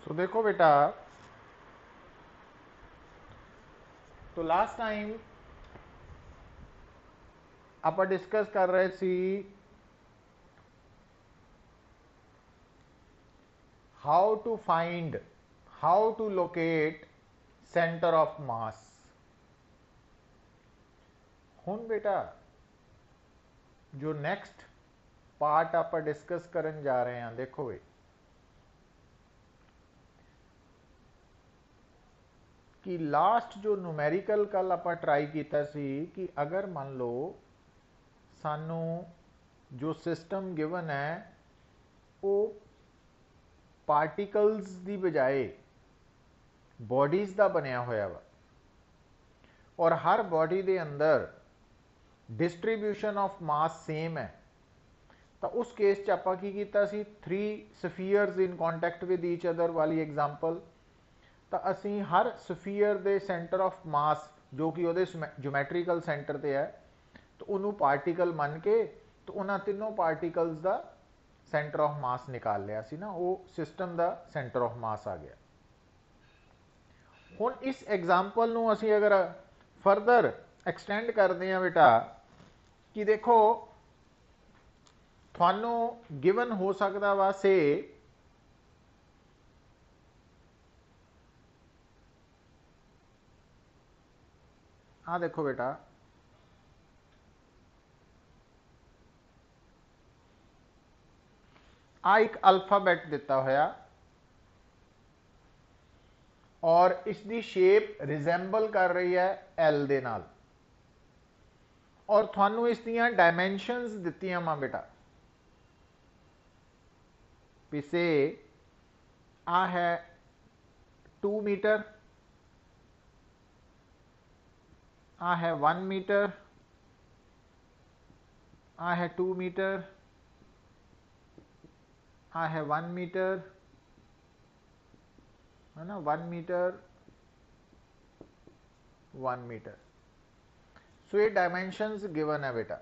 सो देखो बेटा, तो लास्ट टाइम ਆਪਾਂ ਡਿਸਕਸ ਕਰ ਰਹੇ ਸੀ how to find, how to locate center of mass। ਹੁਣ बेटा जो नेक्स्ट पार्ट आप डिस्कस करन जा रहे हैं, देखो वे कि लास्ट जो न्यूमेरिकल कल आप ट्राई किया सी कि अगर मान लो सानू जो सिस्टम गिवन है वो पार्टिकल्स की बजाय बॉडीज़ का बनया होया वा और हर बॉडी के अंदर डिस्ट्रीब्यूशन ऑफ मास सेम है, तो उस केस च आपां की कीता सी 3 spheres in contact with each other वाली एग्जाम्पल। तो असी हर स्फीयर के सेंटर ऑफ मास जो कि वो ज्योमैट्रिकल सेंटर पर है, तो उन्होंने पार्टिकल मन के तो उन्होंने तीनों पार्टिकल्स का सेंटर ऑफ मास निकाल लिया सी ना, वो सिस्टम का सेंटर ऑफ मास आ गया। हुण इस एग्जाम्पल नूं असी अगर फरदर एक्सटेंड करते हैं बेटा कि देखो थानू गिवन हो सकता वा से आ देखो बेटा आ एक अल्फाबैट दिता होया और इसकी शेप रिजेंबल कर रही है एल दे नाल और थानू इस दियां डायमेंशनस दित्तियां वा बेटा पिछे आ है 2 मीटर, आ है 1 मीटर, आ है 2 मीटर, आ है 1 मीटर, है ना, 1 मीटर 1 मीटर। सो ये डायमेंशनस गिवन है बेटा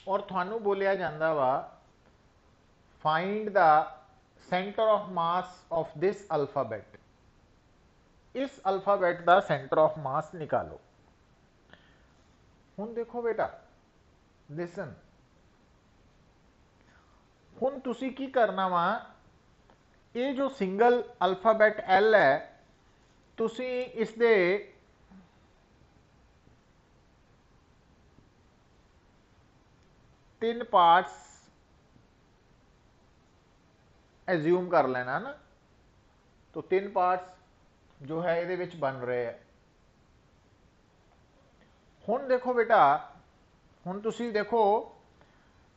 और थानू बोलिया जाता वा find the centre of mass of this alphabet. इस अल्फाबैट का सेंटर ऑफ मास निकालो। हुण देखो बेटा लिसन, हुण तुसी की करना वा, ये जो सिंगल अल्फाबैट एल है तुसी इस दे तीन पार्ट्स एज्यूम कर लेना ना, तो 3 पार्ट्स जो है ये बन रहे हैं। हुण देखो बेटा, हुण तुसी देखो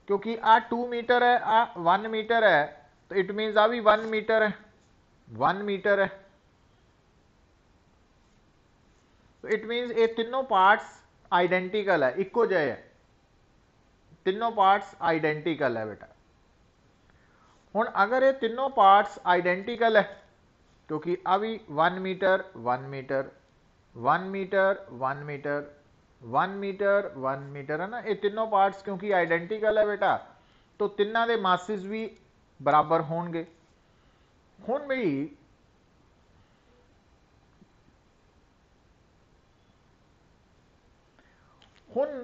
क्योंकि आ 2 मीटर है, आ 1 मीटर है, तो इट मीन्स आ भी 1 मीटर है, 1 मीटर है, तो इट मीन्स ये तीनों पार्ट्स आइडेंटिकल है, इको जे है, तीनों पार्ट्स आइडेंटिकल है बेटा। हुण अगर ये तीनों पार्ट्स आइडेंटिकल है क्योंकि आ भी 1 metre 1 metre 1 metre 1 metre 1 metre 1 metre है ना, ये तीनों पार्ट्स क्योंकि आइडेंटिकल है बेटा, तो तिना दे मासिस भी बराबर होंगे। हुण भी हुण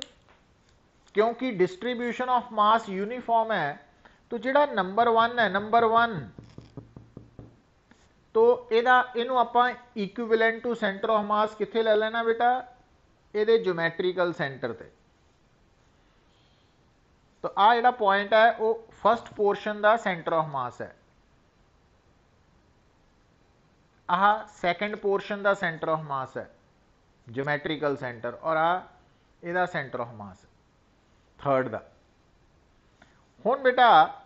क्योंकि डिस्ट्रीब्यूशन ऑफ मास यूनिफॉर्म है, तो जिहड़ा नंबर 1 है, नंबर 1 तो इनू आपां equivalent to centre of mass कित्थे ले लेना बेटा, ये ज्योमैट्रिकल सेंटर ते। तो आ जिहड़ा पॉइंट है वो फस्ट पोर्शन का सेंटर ऑफ मास है, आह सैकेंड पोर्शन का सेंटर ऑफ मास है ज्योमैट्रिकल सेंटर, और आ इहदा सेंटर ऑफ मास थर्ड का। हुण बेटा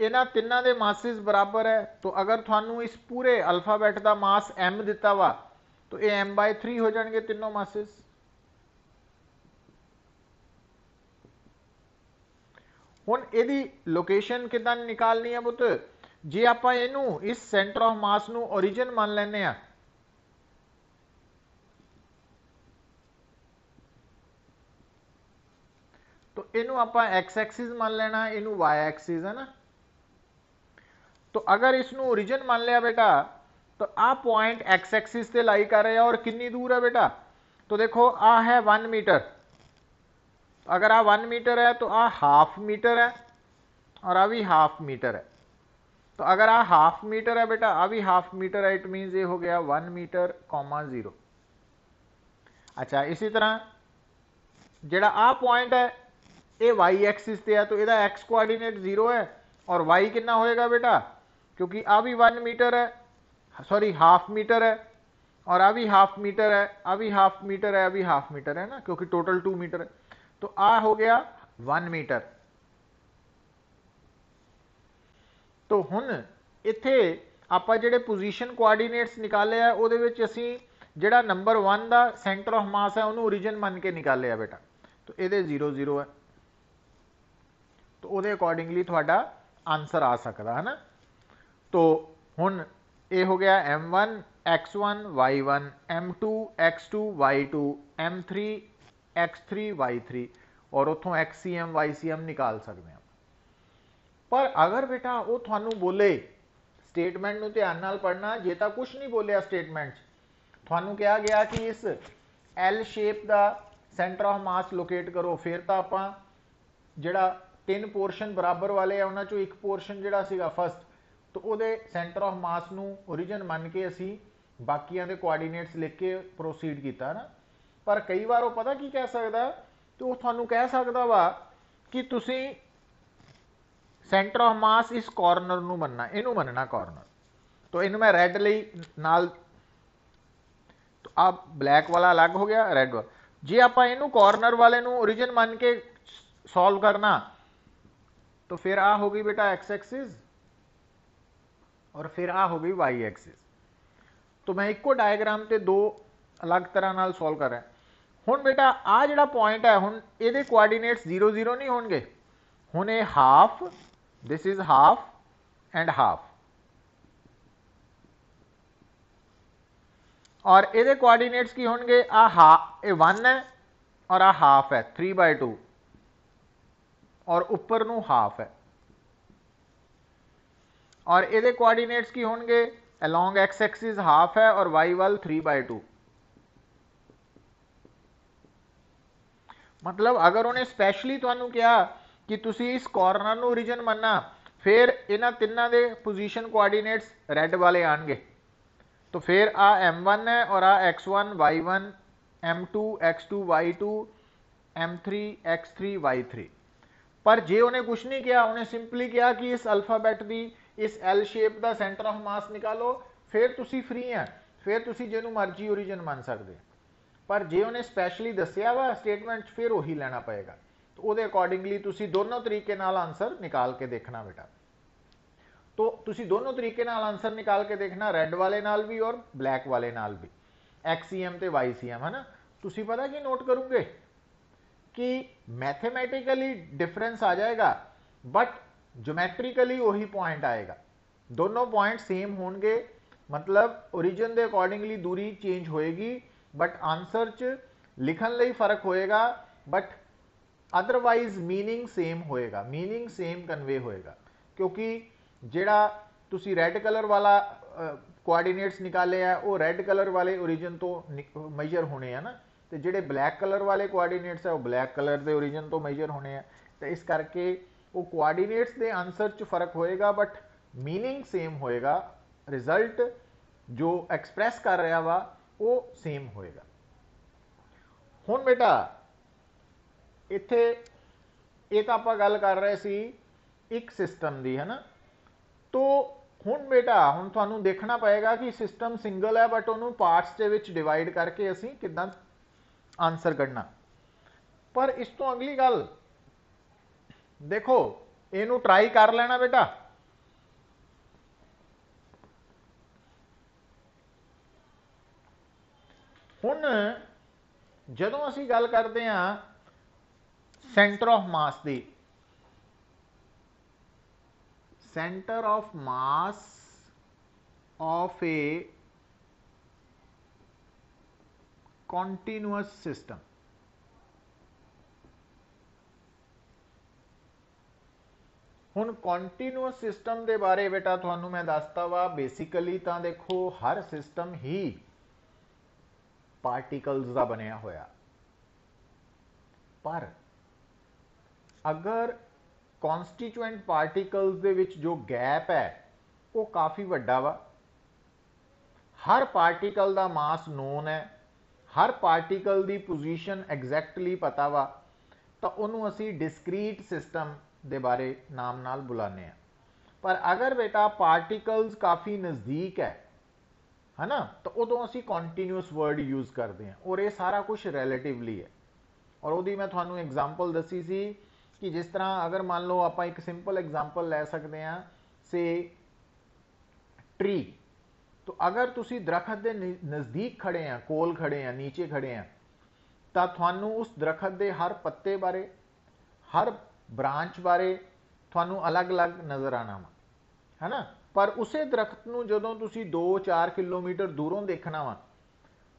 इन्हां तिन्नां दे मासिस बराबर है, तो अगर थानू इस पूरे अल्फाबैट का मास एम दिता वा तो ये m/3 हो जाएंगे तीनों मासिस। हुण इहदी लोकेशन किदां निकालनी है पुत, जे आपां इहनू इस सेंटर ऑफ मास नू ओरिजिन मान लैने आ, तो इनू आपां एक्स एक्सिस मान लेना, इनू वाई एक्सिस है ना, तो अगर इसनू ओरिजिन मान लिया बेटा तो आ पॉइंट एक्स एक्सिस से लाई कर रहा है और कितनी दूर है बेटा, तो देखो आ है 1 मीटर, अगर आ 1 मीटर है तो आ हाफ मीटर है और आ भी हाफ मीटर है। तो अगर आ हाफ मीटर है बेटा, आ भी हाफ मीटर है, इट मीन्स ये हो गया 1 मीटर कॉमा 0। अच्छा इसी तरह जेड़ा आ पॉइंट है ये वाई एक्सिस पे है तो इसका एक्स कोआर्डिनेट 0 है और वाई कितना होएगा बेटा, क्योंकि आ भी 1 मीटर है, सॉरी हाफ मीटर है और आ भी हाफ मीटर है, आ भी हाफ मीटर है, अभी हाफ मीटर है ना, क्योंकि टोटल 2 मीटर है। तो आ हो गया 1 मीटर। तो हुण इत्थे आपां जिहड़े पोजीशन कोआर्डिनेट्स निकाले है उहदे विच असीं जिहड़ा नंबर 1 का सेंटर ऑफ मास है उन्होंने ओरिजिन मन के निकाले है बेटा, तो ये 0 0 है, तो वो अकॉर्डिंगली थोड़ा आंसर आ सकता है ना। तो हुण ये हो गया m1 x1 y1 m2 x2 y2 m3 x3 y3 और उतों xcm ycm निकाल सकते हैं। पर अगर बेटा वो थानू बोले स्टेटमेंट नू ध्यान नाल पढ़ना, जे तां कुछ नहीं बोलिया स्टेटमेंट थानू कहा गया कि इस एल शेप का सेंटर ऑफ मास लोकेट करो, फिर तो आपां जिहड़ा 3 पोर्शन बराबर वाले उन्हां चों एक पोर्शन जिहड़ा सीगा फर्स्ट, तो उहदे सेंटर ऑफ मास नू ओरिजिन मन के असी बाकियां दे कोआर्डीनेट्स लिख के प्रोसीड किया ना। पर कई बार वो पता की कह सकता, तो वह थानू कह सकता वा कि तुसी सेंटर ऑफ मास इस कॉर्नर नू मनना, इनू मनना कॉर्नर, तो इनू मैं रैड लई नाल, तो अब ब्लैक वाला अलग हो गया रैड वाला। जे आप इनू कॉर्नर वाले नू ओरिजिन मन के सॉल्व करना तो फिर आ हो गई बेटा एक्स एक्सिस और फिर आ हो गई वाई एक्सिस। तो मैं इको डायग्राम ते 2 अलग तरह नाल सॉल्व कर रहा हुण बेटा आ जिहड़ा पॉइंट है हुण इहदे कोआर्डीनेट्स 0 0 नहीं होणगे, हुण ये half, this is half and half, और ये कोआर्डीनेट्स की होंगे आ हाफ, ये 1 है और आ हाफ है 3/2 और ऊपर नू हाफ है, और ये कोआर्डीनेट्स की होंगे अलोंग एक्स एक्सिस हाफ है और वाई वाल 3/2। मतलब अगर उन्हें स्पैशली तुहानू कहा कि तुसी इस कॉर्नर नू ओरिजिन मनना, फिर इन्हां तिन्नां दे पोजीशन कोआर्डीनेट्स रैड वाले आएंगे, तो फिर आ m1 है और आ x1 y1 m2 x2 y2 m3 x3 y3। पर जे उन्हें कुछ नहीं किया, उन्हें सिंपली किया कि इस अल्फाबैट की इस एल शेप का सेंटर ऑफ मास निकालो, फिर तुसी फ्री हैं, फिर तुसी जिन्हों मर्जी ओरिजिन मान सकते। पर जे उन्हें स्पैशली दसिया वा स्टेटमेंट, फिर वही लेना पएगा। तो वो अकॉर्डिंगली तुसी दोनों तरीके नाल आंसर निकाल के देखना बेटा। तो तुसी दोनों तरीके नाल आंसर निकाल के देखना, रेड वाले नाल भी और ब्लैक वाले नाल भी, एक्सीएम ते वाईसीएम, है ना। तुसी पता कि नोट करोगे कि मैथमेटिकली डिफरेंस आ जाएगा बट ज्योमेट्रिकली वही पॉइंट आएगा, दोनों पॉइंट सेम होंगे, मतलब ओरिजिन के अकॉर्डिंगली दूरी चेंज होएगी बट आंसर च लिखन लई फर्क होएगा, बट अदरवाइज मीनिंग सेम होएगा, मीनिंग सेम कन्वे होएगा। क्योंकि जेड़ा तुसी रेड कलर वाला कोआर्डीनेट्स निकाले है वो रेड कलर वाले ओरिजिन तो मेजर होने हैं ना, तो जेडे ब्लैक कलर वाले कोआर्डीनेट्स है वो ब्लैक कलर के ओरिजिन तो मेजर होने हैं। तो इस करके वो कोआर्डीनेट्स के आंसर च फर्क होएगा बट मीनिंग सेम होएगा, रिजल्ट जो एक्सप्रैस कर रहा वा वो सेम होएगा। हुण बेटा इत्थे ये तो आप गल कर रहे सी एक सिस्टम की, है ना। तो हुण बेटा हुण तुहानू देखना पएगा कि सिस्टम सिंगल है बट उन्होंने पार्ट्स के विच डिवाइड करके असीं किदां आंसर कढ़ना। पर इस तो अगली गल देखो, इनू ट्राई कर लेना बेटा। हुण जदों असीं गल करते हैं सेंटर ऑफ मास की, centre of mass of A continuous system, हुण कॉन्टीन्यूअस सिस्टम के बारे बेटा तुहानू मैं दसता वा बेसिकली तो देखो हर सिस्टम ही पार्टिकल्स का बनया होया, पर अगर कॉन्स्टिट्यूएंट पार्टिकल्स दे विच जो गैप है वो काफ़ी वड्डा वा, हर पार्टिकल का मास नोन है, हर पार्टिकल की पोजीशन एग्जैक्टली पता वा, तो उन्होंने असी डिस्क्रीट सिस्टम के बारे नाम नाल बुलाने हैं। पर अगर बेटा पार्टिकल्स काफ़ी नज़दीक है ना, तो उदों असी कॉन्टीन्यूअस वर्ड यूज़ करते हैं और ये सारा कुछ रिलेटिवली है। और वो मैं थानू एग्जाम्पल दसी सी कि जिस तरह अगर मान लो आप एक सिंपल एग्जाम्पल लै सकते हैं से ट्री, तो अगर तुसी दरखत के नज़दीक खड़े हैं, कोल खड़े हैं, नीचे खड़े हैं, तो थानू उस दरखत के हर पत्ते बारे, हर ब्रांच बारे थानू अलग अलग नज़र आना वा, है ना। पर उसे दरखत को जो तुसी 2-4 किलोमीटर दूरों देखना वा,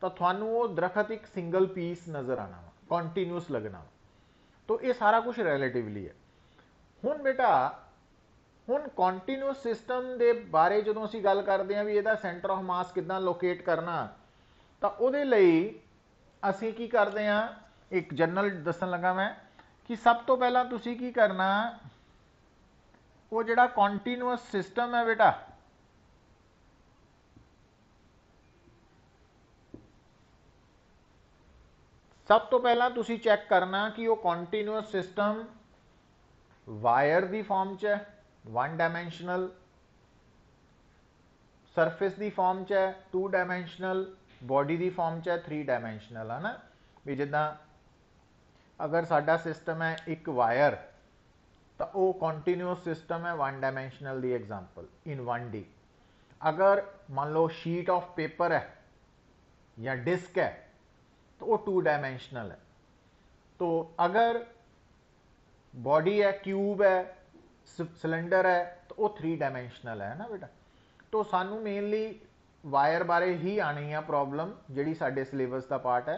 तो थानू वो दरखत एक सिंगल पीस नज़र आना वा, कॉन्टीन्यूअस लगना वा। तो ये सारा कुछ रिलेटिवली है। हुण बेटा हुण कॉन्टीन्यूअस सिस्टम के बारे जो असीं गल करते हैं भी इहदा सेंटर ऑफ मास किदां लोकेट करना, तो उहदे लई असीं की करते हैं, एक जनरल दसन लगा मैं कि सब तो पहला तुसीं की करना, वो जिहड़ा कॉन्टीन्यूअस सिस्टम है बेटा, सब तो पहला तुसीं चैक करना कि वो कॉन्टीन्यूअस सिस्टम वायर की फॉर्म च है, 1 डायमेंशनल, सरफेस की फॉर्म च है 2 डायमेंशनल, बॉडी की फॉर्म च है 3 डायमेंशनल, है ना। भी जिदा अगर साडा सिस्टम है एक वायर, तो वो कॉन्टीन्यूअस सिस्टम है 1 डायमेंशनल की एग्जाम्पल इन 1D। अगर मान लो शीट ऑफ पेपर है या डिस्क है तो वो 2 डायमेंशनल है। तो अगर बॉडी है, क्यूब है, सिलेंडर है, तो वो 3 डायमेंशनल है ना बेटा। तो सानू मेनली वायर बारे ही आनी है प्रॉब्लम, जिहड़ी साडे सिलेबस का पार्ट है।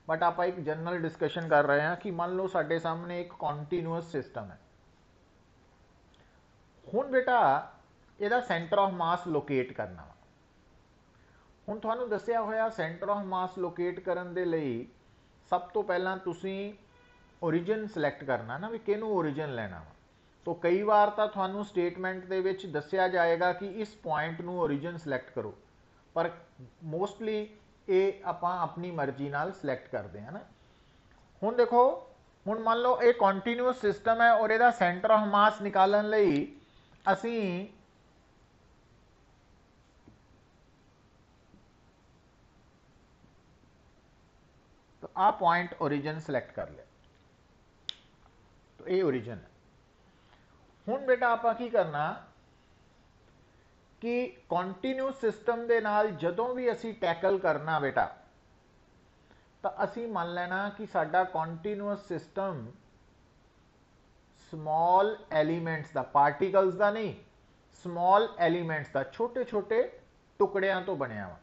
बट आप एक जनरल डिस्कशन कर रहे हैं कि मान लो साडे सामने एक कॉन्टीन्यूअस सिस्टम है। हुण बेटा इहदा सेंटर ऑफ मास लोकेट करना वा। हुण तुहानू दस्सिया होया सेंटर ऑफ मास लोकेट करन दे लई सब तो पहला तुसीं ओरिजिन सिलैक्ट करना ना, भी किहनू ओरिजिन लेना वा। तो कई बार तो थानू स्टेटमेंट दे विच दस्सिया जाएगा कि इस पॉइंट नू ओरिजिन सिलैक्ट करो, पर मोस्टली ये आपां अपनी मर्जी नाल सिलैक्ट करते हैं ना। हुण देखो, हुण मान लो ये कॉन्टीन्यूअस सिस्टम है और इहदा सेंटर ऑफ मास निकालण लई असीं तो आ पॉइंट ओरिजिन सिलैक्ट कर लिया, तो ये ओरिजिन है। हुण बेटा आपां की करना कि कॉन्टीन्यूअस सिस्टम के नाल जदों भी असी टैकल करना बेटा, तो असी मान लेना कि साडा कॉन्टीन्यूअस सिस्टम स्मॉल एलीमेंट्स का, पार्टिकल्स का नहीं, स्मॉल एलीमेंट्स का, छोटे छोटे टुकड़ियां तो बनया वा।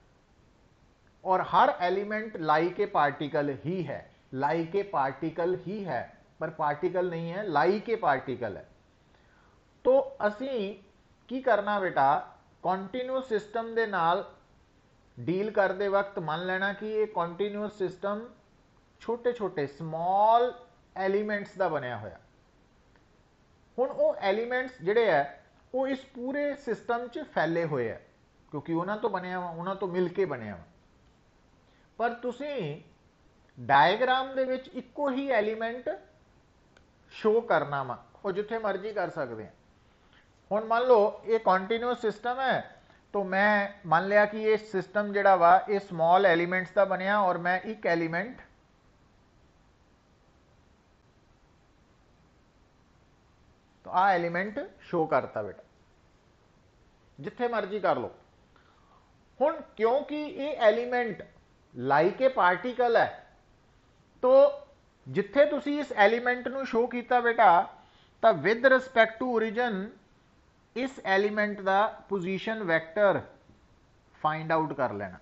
और हर एलिमेंट लाइक ए पार्टिकल ही है, लाइक ए पार्टिकल ही है, पर पार्टिकल नहीं है, लाइक ए पार्टिकल है। तो असी की करना बेटा, कॉन्टीन्यूअस सिस्टम के नाल डील करते वक्त मान लेना कि ये कॉन्टीन्यूअस सिस्टम छोटे छोटे स्मॉल एलीमेंट्स का बनया होया। हुण वो एलीमेंट्स जिहड़े है वो इस पूरे सिस्टम च फैले हुए है, क्योंकि उन्हां तो बनया वा, उन्हां तो मिल के बनया वा। पर तुसीं डायग्राम दे विच इक्को ही एलीमेंट शो करना वा, वो जिथे मर्जी कर सकते हैं। हुण मान लो ये कॉन्टीन्यूअस सिस्टम है, तो मैं मान लिया कि ये सिस्टम जिहड़ा वा ये स्मॉल एलीमेंट्स का बनया, और मैं एक एलीमेंट तो आ एलीमेंट शो करता बेटा, जिथे मर्जी कर लो। हुण क्योंकि ये एलीमेंट लाइक ए पार्टिकल है, तो जिथे तुसी इस एलीमेंट नू शो किया बेटा, तो विद रिस्पैक्ट टू ओरिजिन इस एलीमेंट का पोजीशन वैक्टर फाइंड आउट कर लेना।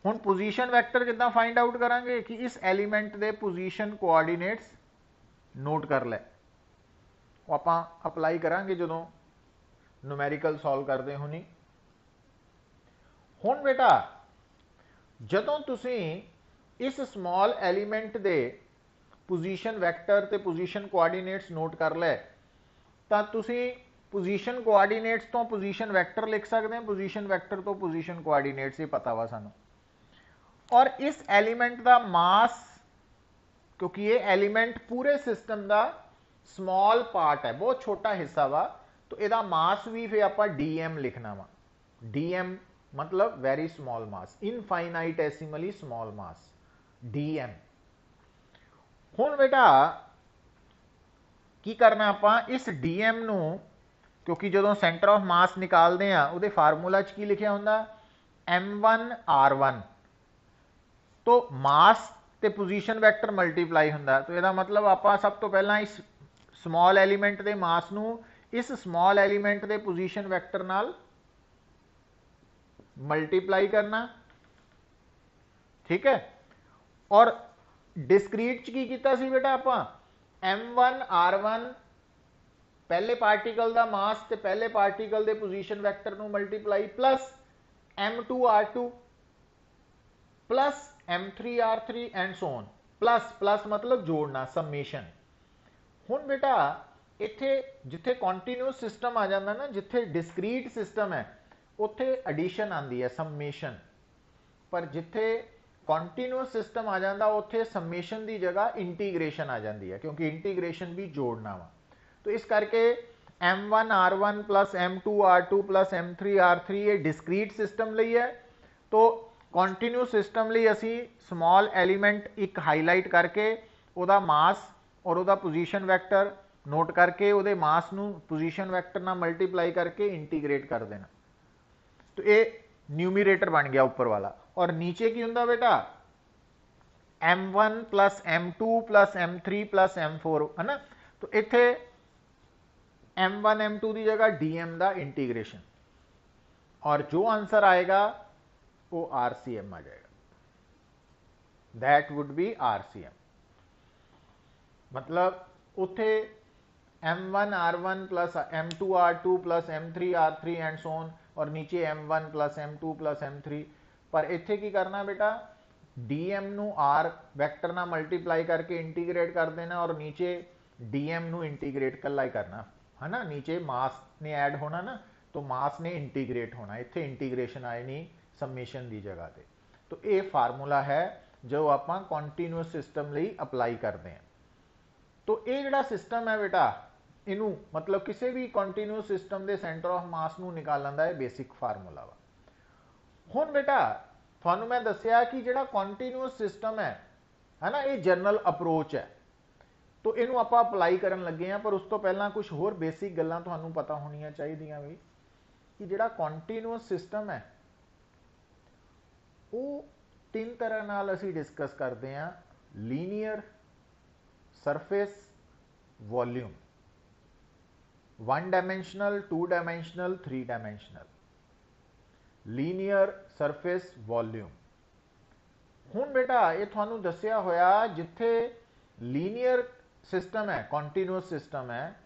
हुण पोजीशन वैक्टर किद्दां फाइंड आउट करांगे कि इस एलीमेंट के पोजीशन कोआर्डीनेट्स नोट कर ले। ਆਪਾਂ ਅਪਲਾਈ ਕਰਾਂਗੇ ਜਦੋਂ ਨੂਮੈਰੀਕਲ ਸੋਲਵ ਕਰਦੇ ਹੋਣੀ। ਹੁਣ ਬੇਟਾ ਜਦੋਂ ਤੁਸੀਂ ਇਸ ਸਮਾਲ ਐਲੀਮੈਂਟ ਦੇ ਪੋਜੀਸ਼ਨ ਵੈਕਟਰ ਤੇ ਪੋਜੀਸ਼ਨ ਕੋਆਰਡੀਨੇਟਸ ਨੋਟ ਕਰ ਲੈ ਤਾਂ ਤੁਸੀਂ ਪੋਜੀਸ਼ਨ ਕੋਆਰਡੀਨੇਟਸ ਤੋਂ ਪੋਜੀਸ਼ਨ ਵੈਕਟਰ ਲਿਖ ਸਕਦੇ ਹੋ, ਪੋਜੀਸ਼ਨ ਵੈਕਟਰ ਤੋਂ ਪੋਜੀਸ਼ਨ ਕੋਆਰਡੀਨੇਟਸ, ਇਹ ਪਤਾ ਵਾ ਸਾਨੂੰ। और इस एलिमेंट का मास, क्योंकि ये एलिमेंट पूरे सिस्टम का स्मॉल पार्ट है, बहुत छोटा हिस्सा वा, तो यदा मास भी फिर आप डीएम लिखना वा। डीएम मतलब very small mass, infinitesimally small mass, DM. हुण बेटा की करना आप इस डीएम नू, क्योंकि जो सेंटर ऑफ मास निकालते हैं वो फार्मूला च की लिखा होंगे M1R1, तो मास ते पोजीशन वैक्टर मल्टीप्लाई होंगे। तो यदा मतलब आप सब तो पहला इस स्मॉल एलीमेंट के मास नू इस स्मॉल एलीमेंट के पोजीशन वैक्टर नाल मल्टीप्लाई करना, ठीक है। और डिस्क्रीट च की कीता सी बेटा आप M1R1 पहले पार्टिकल का मास ते पहले पार्टिकल के पोजीशन वैक्टर नू multiply plus M2R2 plus M3R3 and so on, plus plus मतलब जोड़ना, समेशन। हुण बेटा इत्थे जिथे कॉन्टीन्यूअस सिस्टम आ जाता ना, जिथे डिस्क्रीट सिस्टम है उत्थे एडिशन आती है, समेशन। पर जिथे कॉन्टीन्यूअस सिस्टम आ जाता उत्थे समेशन की जगह इंटीग्रेशन आ जाती है, क्योंकि इंटीग्रेशन भी जोड़ना वा। तो इस करके M1R1 plus M2R2 plus M3R3 ये डिस्क्रीट सिस्टम लई है। तो कॉन्टीन्यूअस सिस्टम लिए असी स्मॉल एलीमेंट एक हाईलाइट करके उहदा मास और उहदा पोजीशन वैक्टर नोट करके उहदे मास नू पोजीशन वैक्टर नाल मल्टीप्लाई करके इंटीग्रेट कर देना। तो ये न्यूमीरेटर बन गया ऊपर वाला। और नीचे की हुंदा बेटा M1 plus M2 plus M3 plus M4 है ना। तो इत्थे M1 M2 की जगह DM का इंटीग्रेशन, और जो आंसर आएगा वो RCM आ जाएगा, दैट वुड बी RCM। मतलब उथे M1R1 plus M2R2 plus M3R3 and so on, और नीचे M1 plus M2 plus M3। पर इत्थे की करना बेटा, DM नू R वैक्टर ना मल्टीप्लाई करके इंटीग्रेट कर देना, और नीचे DM नू इंटीग्रेट कला ही करना है ना। नीचे मास ने ऐड होना ना, तो मास ने इंटीग्रेट होना, इत्थे इंटीग्रेशन आए नहीं समेशन की जगह पे। तो ये फार्मूला है जो आप कॉन्टीन्यूअस सिस्टम लिए अप्लाई करते हैं। तो ये जोड़ा सिस्टम है बेटा, इनू मतलब किसी भी कॉन्टीन्यूअस सिस्टम के सेंटर ऑफ मास नू निकालने का बेसिक फार्मूला वा। हुण बेटा थानू मैं दसिया कि जोड़ा कॉन्टीन्यूअस सिस्टम है ना, ये जनरल अप्रोच है। तो इनू आप अप्लाई करन लगे हैं, पर उस तो पहला कुछ होर बेसिक गल्लां थानू पता होनियां चाहिदियां भी कि जोड़ा कॉन्टीन्यूअस सिस्टम है वो तीन तरह नाल असी डिस्कस करते हैं, linear, surface, volume, 1 dimensional, 2 dimensional, 3 dimensional, linear, surface, volume. हुण बेटा ये थानू दसिया होया जिथे लीनियर सिस्टम है, कॉन्टीन्यूअस सिस्टम है,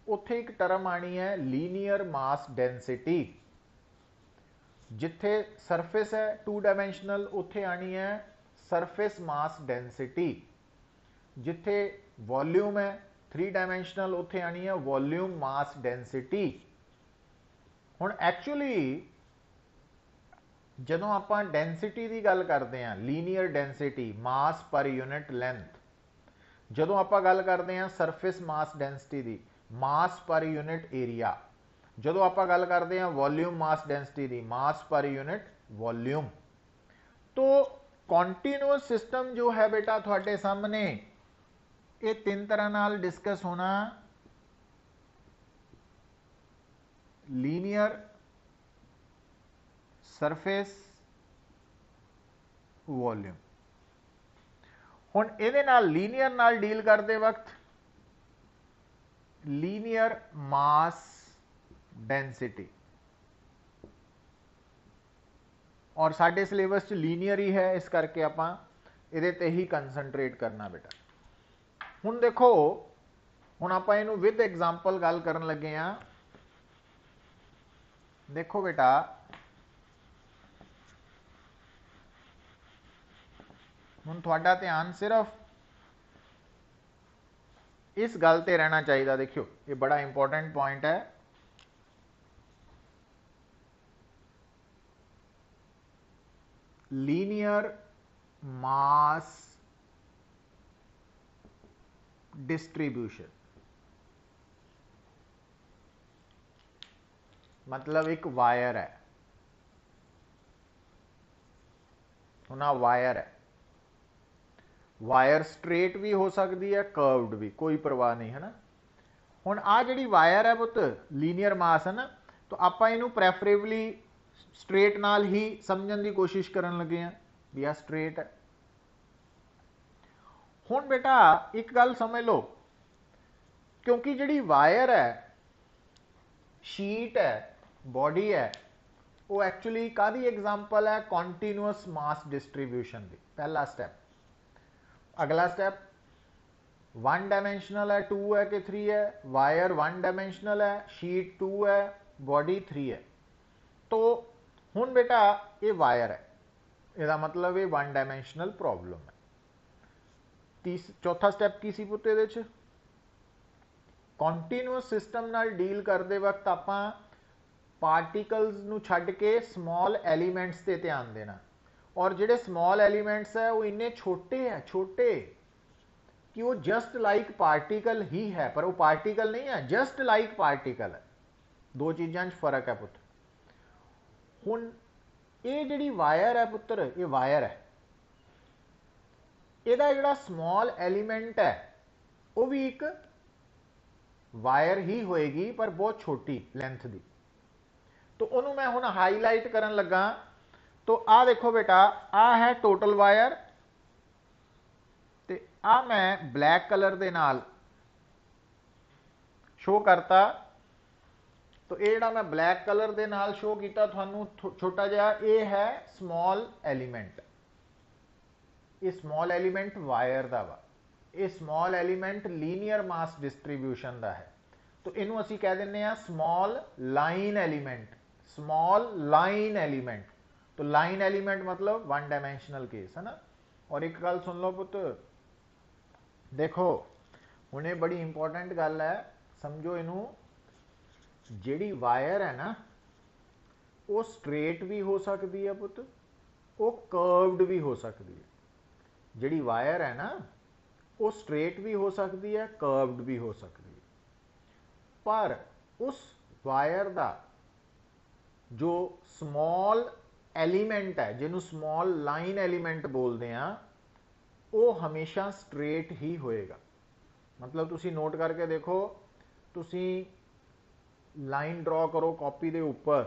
उत्थे एक टर्म आनी है लीनियर मास डेंसिटी। जिथे सरफेस है 2 डायमेंशनल, उत्थे आनी है सरफेस मास डेंसिटी। जिथे वॉल्यूम है 3 डायमेंशनल, उत्थे आनी है वॉल्यूम मास डेंसिटी। हुण एक्चुअली जदों आप डेंसिटी की गल करते हैं, linear density mass per unit length, जदों आप गल करते हैं सरफेस मास डेंसिटी की मास पर यूनिट एरिया, जदों आप गल करते हैं वॉल्यूम मास डेंसिटी की मास पर यूनिट वॉल्यूम। तो कॉन्टीन्यूअस सिस्टम जो है बेटा थोड़े सामने ये तीन तरह नाल डिस्कस होना, लीनियर, सरफेस, वॉल्यूम। हुण इहदे नाल लीनियर नाल डील करते वक्त लीनियर मास डेंसिटी, और साडे सिलेबस च लीनियर ही है, इस करके आपां इहदे ते ही कंसनट्रेट करना बेटा। हुण देखो हुण आपां इहनूं विद एग्जाम्पल गल करन लगे हां। देखो बेटा, हुण तुहाडा ध्यान सिर्फ इस गल ते रहना चाहिए। देखियो, ये बड़ा इंपॉर्टेंट पॉइंट है। लीनियर मास डिस्ट्रीब्यूशन मतलब एक वायर है, हुण वायर है, वायर स्ट्रेट भी हो सकती है, कर्व्ड भी, कोई परवाह नहीं है ना। हुण आ जिहड़ी वायर है पुत, लीनियर मास है ना, तो आपां इहनूं प्रैफरेबली स्ट्रेट नाल ही समझण की कोशिश करन लगे हैं भी आ स्ट्रेट है। हुण बेटा एक गल समझ लो, क्योंकि जिहड़ी वायर है, शीट है, बॉडी है, वो एक्चुअली कादी एग्जाम्पल है? कॉन्टीन्यूअस मास डिस्ट्रीब्यूशन की। पहला स्टैप। अगला स्टेप, वन डायमेंशनल है, 2 है कि 3 है? वायर वन डायमेंशनल है, शीट 2 है, बॉडी 3 है। तो हुण बेटा ये वायर है, इसका मतलब ये वन डायमेंशनल प्रॉब्लम है। चौथा स्टेप की सी पुत्त इहदे च? कॉन्टीन्यूअस सिस्टम नाल डील करते वक्त आपां पार्टिकल्स नूं छड्ड के स्मॉल एलीमेंट्स ते ध्यान देना। और जिहड़े स्मॉल एलीमेंट्स है वो इन्ने छोटे है, छोटे कि वो जस्ट लाइक पार्टिकल ही है, पर वो पार्टिकल नहीं है, जस्ट लाइक पार्टिकल है। दो चीज़ां 'च फर्क है पुत्र। हुण ये जिहड़ी वायर है पुत्र, ये वायर है, इहदा जिहड़ा स्मॉल एलीमेंट है वो भी एक वायर ही होएगी, पर बहुत छोटी लेंथ दी। तो उन्होंने मैं हुण हाईलाइट करन लगा। तो आ देखो बेटा, आ है टोटल वायर, ते आ मैं ब्लैक कलर दे नाल शो करता। तो ये जिहड़ा मैं ब्लैक कलर दे नाल शो किया तुहानू छोटा जिहा, ये है स्मॉल एलीमेंट। ये स्मॉल एलीमेंट वायर दा वा, ये small element linear mass distribution दा है। तो इनू असी कह दिंदे आ small line element, small line element. तो लाइन एलीमेंट मतलब वन डायमेंशनल केस है ना। और एक गल सुन लो पुत, देखो हुण ये बड़ी इंपॉर्टेंट गल है, समझो इनू। जिहड़ी वायर है ना, वो स्ट्रेट भी हो सकती है पुत, वो कर्व्ड भी हो सकती है। जिहड़ी वायर है ना, वो स्ट्रेट भी हो सकती है, कर्व्ड भी हो सकती है। पर उस वायर का जो स्मॉल एलीमेंट है, जिन्हों स्मॉल लाइन एलीमेंट बोलते हैं, वो हमेशा स्ट्रेट ही होएगा। मतलब तुसी नोट करके देखो, तुसी लाइन ड्रॉ करो कॉपी के ऊपर,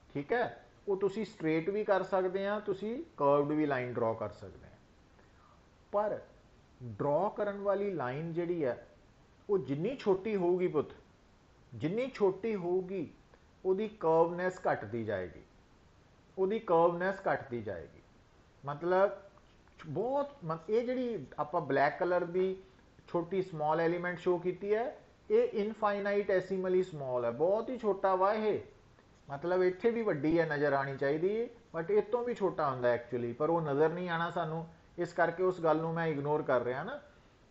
ठीक है, वो तुसी स्ट्रेट भी कर सकते हैं, तुसी कर्व्ड भी लाइन ड्रॉ कर सकते हैं। पर ड्रॉ करन वाली लाइन जिहड़ी है, वो जिन्नी छोटी होगी पुत, जिन्नी छोटी होगी उहदी कर्वनेस घटती जाएगी, उहदी कर्वनेस घटती जाएगी। मतलब बहुत ये जिहड़ी आपां ब्लैक कलर की छोटी स्मॉल एलीमेंट शो की है, ये इनफाइनाइटेसिमली स्मॉल है, बहुत ही छोटा वा ये। मतलब इत्थे भी वड्डी है नज़र आनी चाहिए, बट इस तो भी छोटा होंदा एक्चुअली, पर वो नज़र नहीं आना सानू, इस करके उस गल नूं मैं इग्नोर कर रहा ना।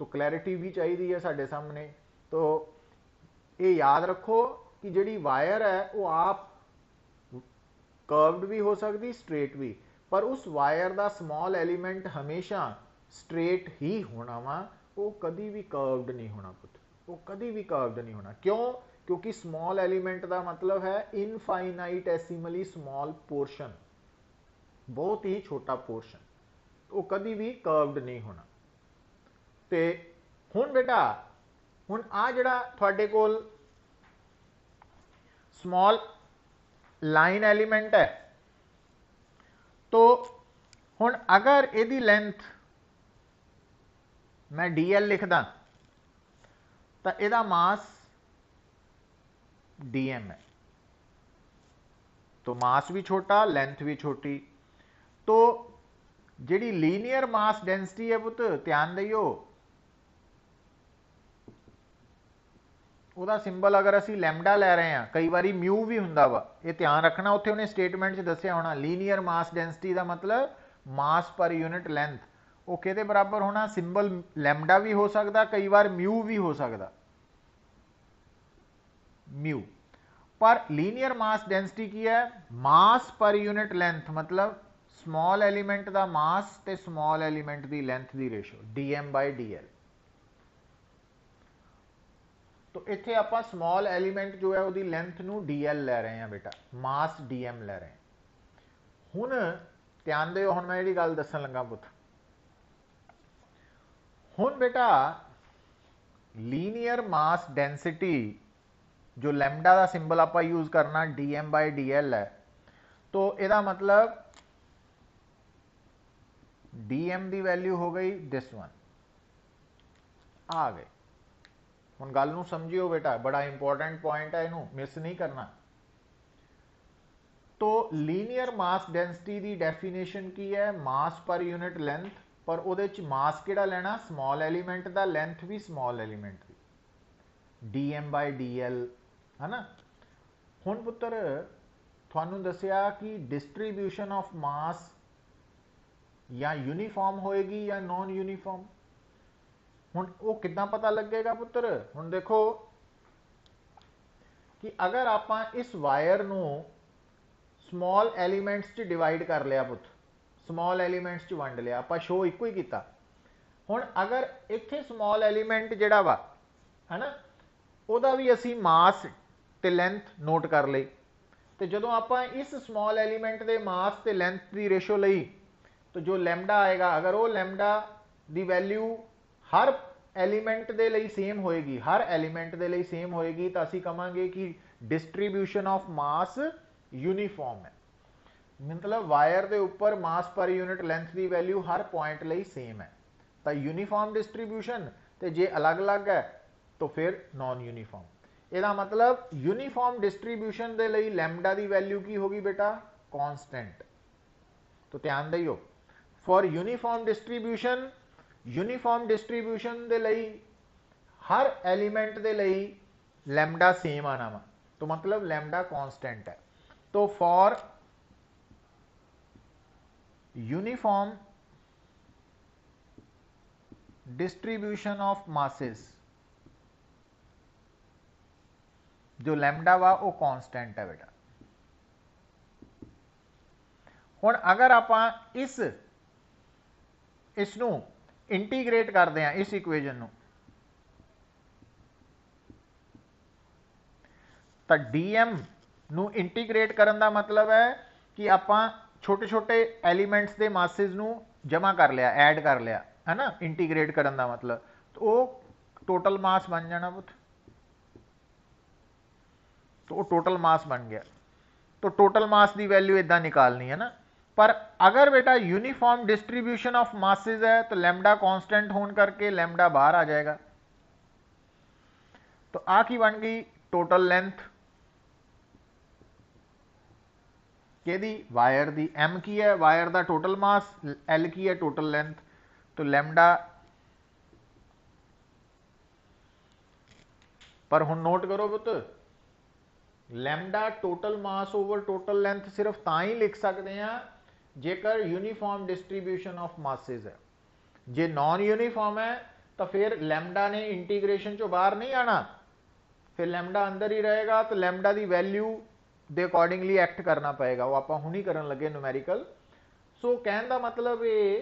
तो क्लैरिटी भी चाहिए है साडे सामने। तो ये याद रखो कि जिहड़ी वायर है वो आप कर्व्ड भी हो सकती, स्ट्रेट भी, पर उस वायर का स्मॉल एलीमेंट हमेशा स्ट्रेट ही होना वा, वो कभी भी कर्व्ड नहीं होना पुत्र, वो कभी भी कर्व्ड नहीं होना। क्यों? क्योंकि स्मॉल एलीमेंट का मतलब है इनफाइनाइटेसिमली स्मॉल पोर्शन, बहुत ही छोटा पोर्शन, वो कभी भी कर्व्ड नहीं होना। ते हुण बेटा, हुण आ जिहड़ा तुहाडे कोल स्मॉल लाइन एलीमेंट है, तो हुण अगर इहदी लेंथ मैं DL लिखदा, तो इहदा मास DM है। तो मास भी छोटा, लेंथ भी छोटी। तो जिहड़ी लीनियर मास डेंसिटी है पुत, ध्यान दियो, ਉਹਦਾ ਸਿੰਬਲ ਅਗਰ ਅਸੀਂ ਲੈਮਡਾ ਲੈ ਰਹੇ ਹਾਂ, ਕਈ ਵਾਰੀ ਮਿਊ ਵੀ ਹੁੰਦਾ ਵਾ, ਇਹ ਧਿਆਨ ਰੱਖਣਾ। ਉੱਥੇ ਉਹਨੇ ਸਟੇਟਮੈਂਟ 'ਚ ਦੱਸਿਆ ਹੋਣਾ ਲੀਨੀਅਰ ਮਾਸ ਡੈਂਸਿਟੀ ਦਾ ਮਤਲਬ ਮਾਸ ਪਰ ਯੂਨਿਟ ਲੈਂਥ, ਉਹ ਕਿਹਦੇ ਬਰਾਬਰ ਹੋਣਾ, ਸਿੰਬਲ ਲੈਮਡਾ ਵੀ ਹੋ ਸਕਦਾ, ਕਈ ਵਾਰ ਮਿਊ ਵੀ ਹੋ ਸਕਦਾ, ਮਿਊ। पर लीनियर मास डेंसिटी की है मास पर यूनिट लेंथ, मतलब स्मॉल एलीमेंट का मास ते स्मॉल एलीमेंट की लेंथ की रेशो dm/dl। तो इत्थे आपां स्मॉल एलीमेंट जो है उसकी लेंथ नू dl लै रहे हैं बेटा, मास dm लै रहे हैं। हुण ध्यान दिओ, हुण मैं जिहड़ी गल दस्सण लगा पुत, हुण बेटा लीनियर मास डेंसिटी जो लैम्डा का सिंबल आप यूज करना dm/dl है, तो यदा मतलब dm की वैल्यू हो गई दिस वन, आ गए। हुण गल नूं समझियो बेटा, बड़ा इंपॉर्टेंट पॉइंट है, इनू मिस नहीं करना। तो लीनियर मास डेंसिटी की डेफिनेशन की है मास पर यूनिट लेंथ, पर उहदे च मास किहड़ा लेना, स्मॉल एलीमेंट का, लेंथ भी स्मॉल एलीमेंट की, dm/dl है ना। हुण पुत्र थानू दसिया कि डिस्ट्रीब्यूशन ऑफ मास या यूनीफॉर्म होएगी या नॉन यूनीफॉर्म। हुण वो कितना पता लगेगा पुत्र, हुण देखो कि अगर आप इस वायर नू स्मॉल एलीमेंट्स च डिवाइड कर लिया पुत, स्मॉल एलीमेंट्स च वंड लिया, आप शो इको ही किया। हुण अगर इत्थे स्मॉल एलीमेंट जिहड़ा वा है ना, उहदा भी असी मास ते लेंथ नोट कर ली, तो जदों आप इस स्मॉल एलीमेंट के मास ते लेंथ की रेशो लई, तो जो लैम्डा आएगा, अगर वो लैम्डा की वैल्यू हर एलीमेंट के लिए सेम होएगी, हर एलीमेंट के लिए सेम होएगी, तो असी कहांगे कि डिस्ट्रीब्यूशन ऑफ मास यूनीफॉर्म है, मतलब वायर के उपर मास पर यूनिट लेंथ की वैल्यू हर पॉइंट लिए सेम है, तो यूनीफॉर्म डिस्ट्रीब्यूशन, तो जे अलग अलग है तो फिर नॉन यूनीफॉर्म। ਇਹਦਾ मतलब यूनीफॉर्म डिस्ट्रीब्यूशन के लिए लैम्डा की वैल्यू की होगी बेटा, कांस्टेंट। तो ध्यान दियो, फॉर यूनीफॉर्म डिस्ट्रीब्यूशन के लिए हर एलीमेंट के लिए लैम्डा सेम आना वा, तो मतलब लैम्डा कांस्टेंट है। तो for uniform distribution of masses जो लैम्डा वा वो कांस्टेंट है बेटा। हुण अगर आप इसनू इंटीग्रेट करते हैं, इस इक्वेजन नू, तो डीएम नू इंटीग्रेट करने का मतलब है कि आप छोटे छोटे एलीमेंट्स के मासिस नू जमा कर लिया, ऐड कर लिया, है ना, इंटीग्रेट करने का मतलब, तो वो टोटल मास बन जाना पुत, तो वो टोटल मास बन गया। तो टोटल मास की वैल्यू इदा निकालनी है ना। पर अगर बेटा यूनीफॉर्म डिस्ट्रीब्यूशन ऑफ मासेस है, तो लैम्डा कांस्टेंट होने करके लैम्डा बाहर आ जाएगा। तो आ की बन गई टोटल लेंथ केदी, वायर दी, एम की है वायर का टोटल मास, एल की है टोटल लेंथ, तो लैम्डा। पर हुण नोट करो पुत, lambda total mass over total length सिर्फ तां ही लिख सकते हैं जेकर यूनीफॉर्म डिस्ट्रीब्यूशन ऑफ मासेस है। जे नॉन यूनीफॉर्म है तो फिर लैम्डा ने इंटीग्रेशन चो बाहर नहीं आना, फिर लैम्डा अंदर ही रहेगा, तो लैम्डा की वैल्यू दे अकॉर्डिंगली एक्ट करना पएगा, वो आप हुणी करन लगे न्यूमेरिकल। सो कहने का मतलब ये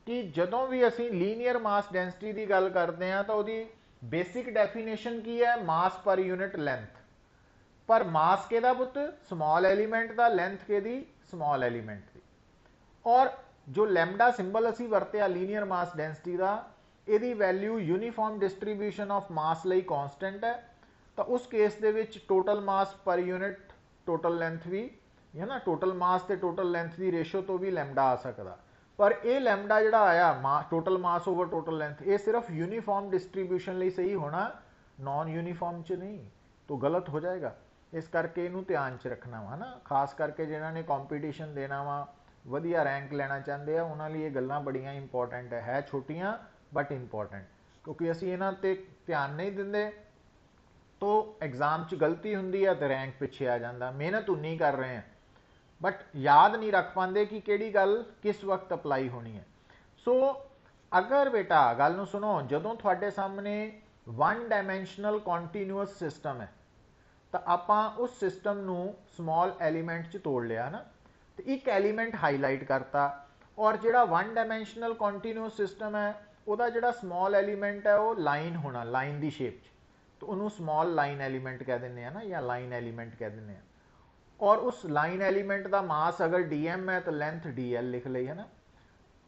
कि जदों भी असी लीनियर मास डेंसिटी की गल करते हैं तो उसकी बेसिक डेफिनेशन की है, मास पर यूनिट लेंथ। पर मास के पुत स्मॉल एलीमेंट का, लेंथ के दी स्मॉल एलीमेंट की। और जो लैम्डा सिंबल असी वरत्या लीनियर मास डेंसिटी का, यदी value uniform distribution of mass लई कांस्टेंट है, तो उस केस दे विच total mass per unit total length भी है ना, टोटल मास ते टोटल लेंथ की रेशो तो भी लैम्डा आ सकता। पर यह लैम्डा जिहड़ा आया total mass over total length, ये सिर्फ यूनीफॉर्म डिस्ट्रीब्यूशन लई सही होना, नॉन यूनीफॉर्म च नहीं, तो गलत हो जाएगा। इस करके इनू ध्यान च रखना वा ना, खास करके जिन्होंने कॉम्पीटिशन देना वा, वधिया रैंक लेना चाहते हैं, उन्होंने ये गल्लां बड़ियां इंपॉर्टेंट है छोटियां बट इंपॉर्टेंट, क्योंकि असी इन्हां ते ध्यान नहीं देंदे। तो तो एग्जाम च गलती होंदी है तो रैंक पिछे आ जाता, मेहनत उन्नी कर रहे हैं बट याद नहीं रख पाते कि किहड़ी गल किस वक्त अप्लाई होनी है। सो अगर बेटा गल नूं सुनो, जदों तुहाडे सामने वन डायमेंशनल कॉन्टीन्यूअस सिस्टम है तो आपां उस सिस्टम नूं स्मॉल एलीमेंट च तोड़ लिया ना, तो एक एलीमेंट हाईलाइट करता, और जिहड़ा वन डायमेंशनल कॉन्टीन्यूअस सिस्टम है उहदा जिहड़ा स्मॉल एलीमेंट है वो लाइन होना, लाइन की शेप च, तो उन्होंने स्मॉल लाइन एलीमेंट कह दें ना, या लाइन एलीमेंट कह दें। और उस लाइन एलीमेंट का मास अगर डीएम है तो लेंथ डीएल लिख ली है ना,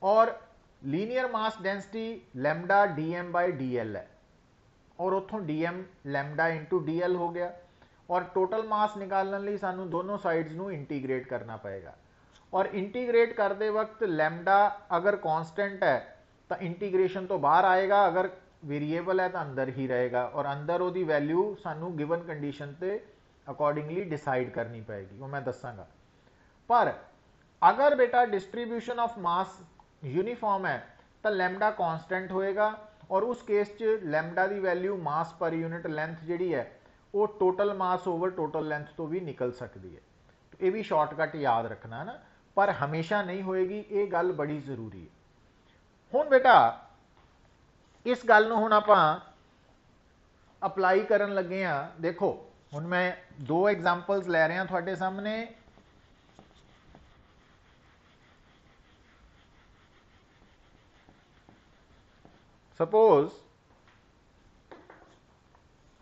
और linear mass density lambda DM bye DL है, और उतों डीएम लैम्डा इंटू डीएल हो गया। और टोटल मास निकालने लिए सानू दोनों साइड्स नू इंटीग्रेट करना पड़ेगा, और इंटीग्रेट करते वक्त लैम्डा अगर कांस्टेंट है तो इंटीग्रेशन तो बाहर आएगा, अगर वेरीएबल है तो अंदर ही रहेगा, और अंदर वो वैल्यू सानू गिवन कंडीशन से अकॉर्डिंगली डिसाइड करनी पड़ेगी, वो मैं दसांगा। पर अगर बेटा डिस्ट्रीब्यूशन ऑफ मास यूनीफॉर्म है तो लैम्डा कांस्टेंट होएगा, और उस केस च लैम्डा की वैल्यू मास पर यूनिट लेंथ जी है वो total mass over total length तो भी निकल सकती है। तो ये भी शॉर्टकट याद रखना है ना, पर हमेशा नहीं होएगी, ये गल बड़ी जरूरी है। हुण बेटा इस गल नूं हुण आपां अप्लाई करन लगे हैं। देखो हुण मैं दो एग्जाम्पल्स लै रहा तुहाडे सामने। सपोज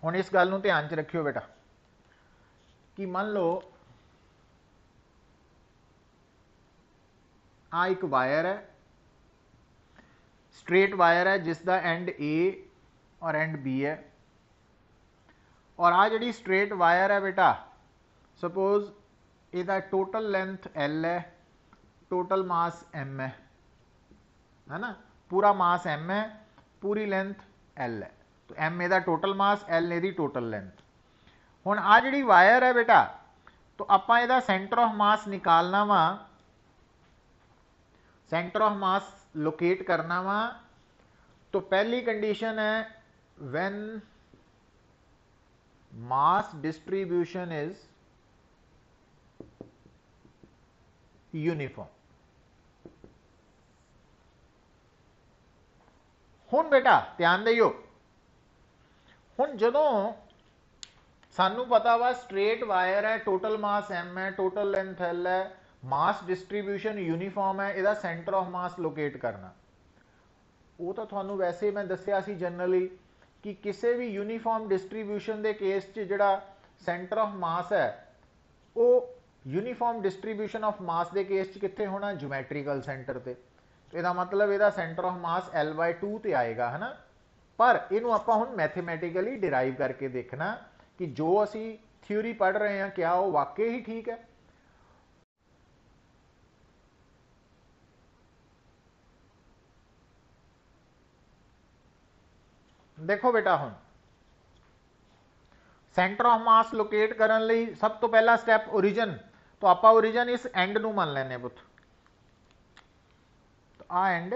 हुण इस गल नूं ध्यान च रखियो बेटा कि मान लो आ एक वायर है, स्ट्रेट वायर है जिसका एंड ए और एंड बी है, और आ जी स्ट्रेट वायर है बेटा सपोज इसका टोटल लेंथ एल है, टोटल मास एम है ना, पूरा मास एम है, पूरी लेंथ एल है, तो एम एदा टोटल मास, एल एदी टोटल लेंथ। हुण आ जी वायर है बेटा, तो आपां इहदा सेंटर ऑफ मास निकालना वा, सेंटर ऑफ मास लोकेट करना वा। तो पहली कंडीशन है when mass distribution is uniform. हुण बेटा ध्यान दियो, हुण जदों सानू पता वा स्ट्रेट वायर है, टोटल मास एम है, टोटल लेंथ एल है, मास डिस्ट्रीब्यूशन यूनीफॉर्म है, इसका सेंटर ऑफ मास लोकेट करना, वो तो थानू वैसे मैं दसिया सी जनरली कि किसी भी यूनीफॉर्म डिस्ट्रीब्यूशन के केस जिहड़ा सेंटर ऑफ मास है वो यूनीफॉर्म डिस्ट्रीब्यूशन ऑफ मास के केस कित्थे होना, ज्योमैट्रिकल सेंटर ते। इसका मतलब इसका सेंटर ऑफ मास L/2 ते आएगा है ना। पर इनू आपां हुण मैथेमैटिकली डिराइव करके देखना कि जो असी थ्योरी पढ़ रहे हैं क्या वो वाकई ही ठीक है। देखो बेटा हुण सेंटर ऑफ मास लोकेट करने लई सब तो पहला स्टैप ओरिजन, तो आपां ओरिजन इस एंड नूं मान लैने पुत, तो आ एंड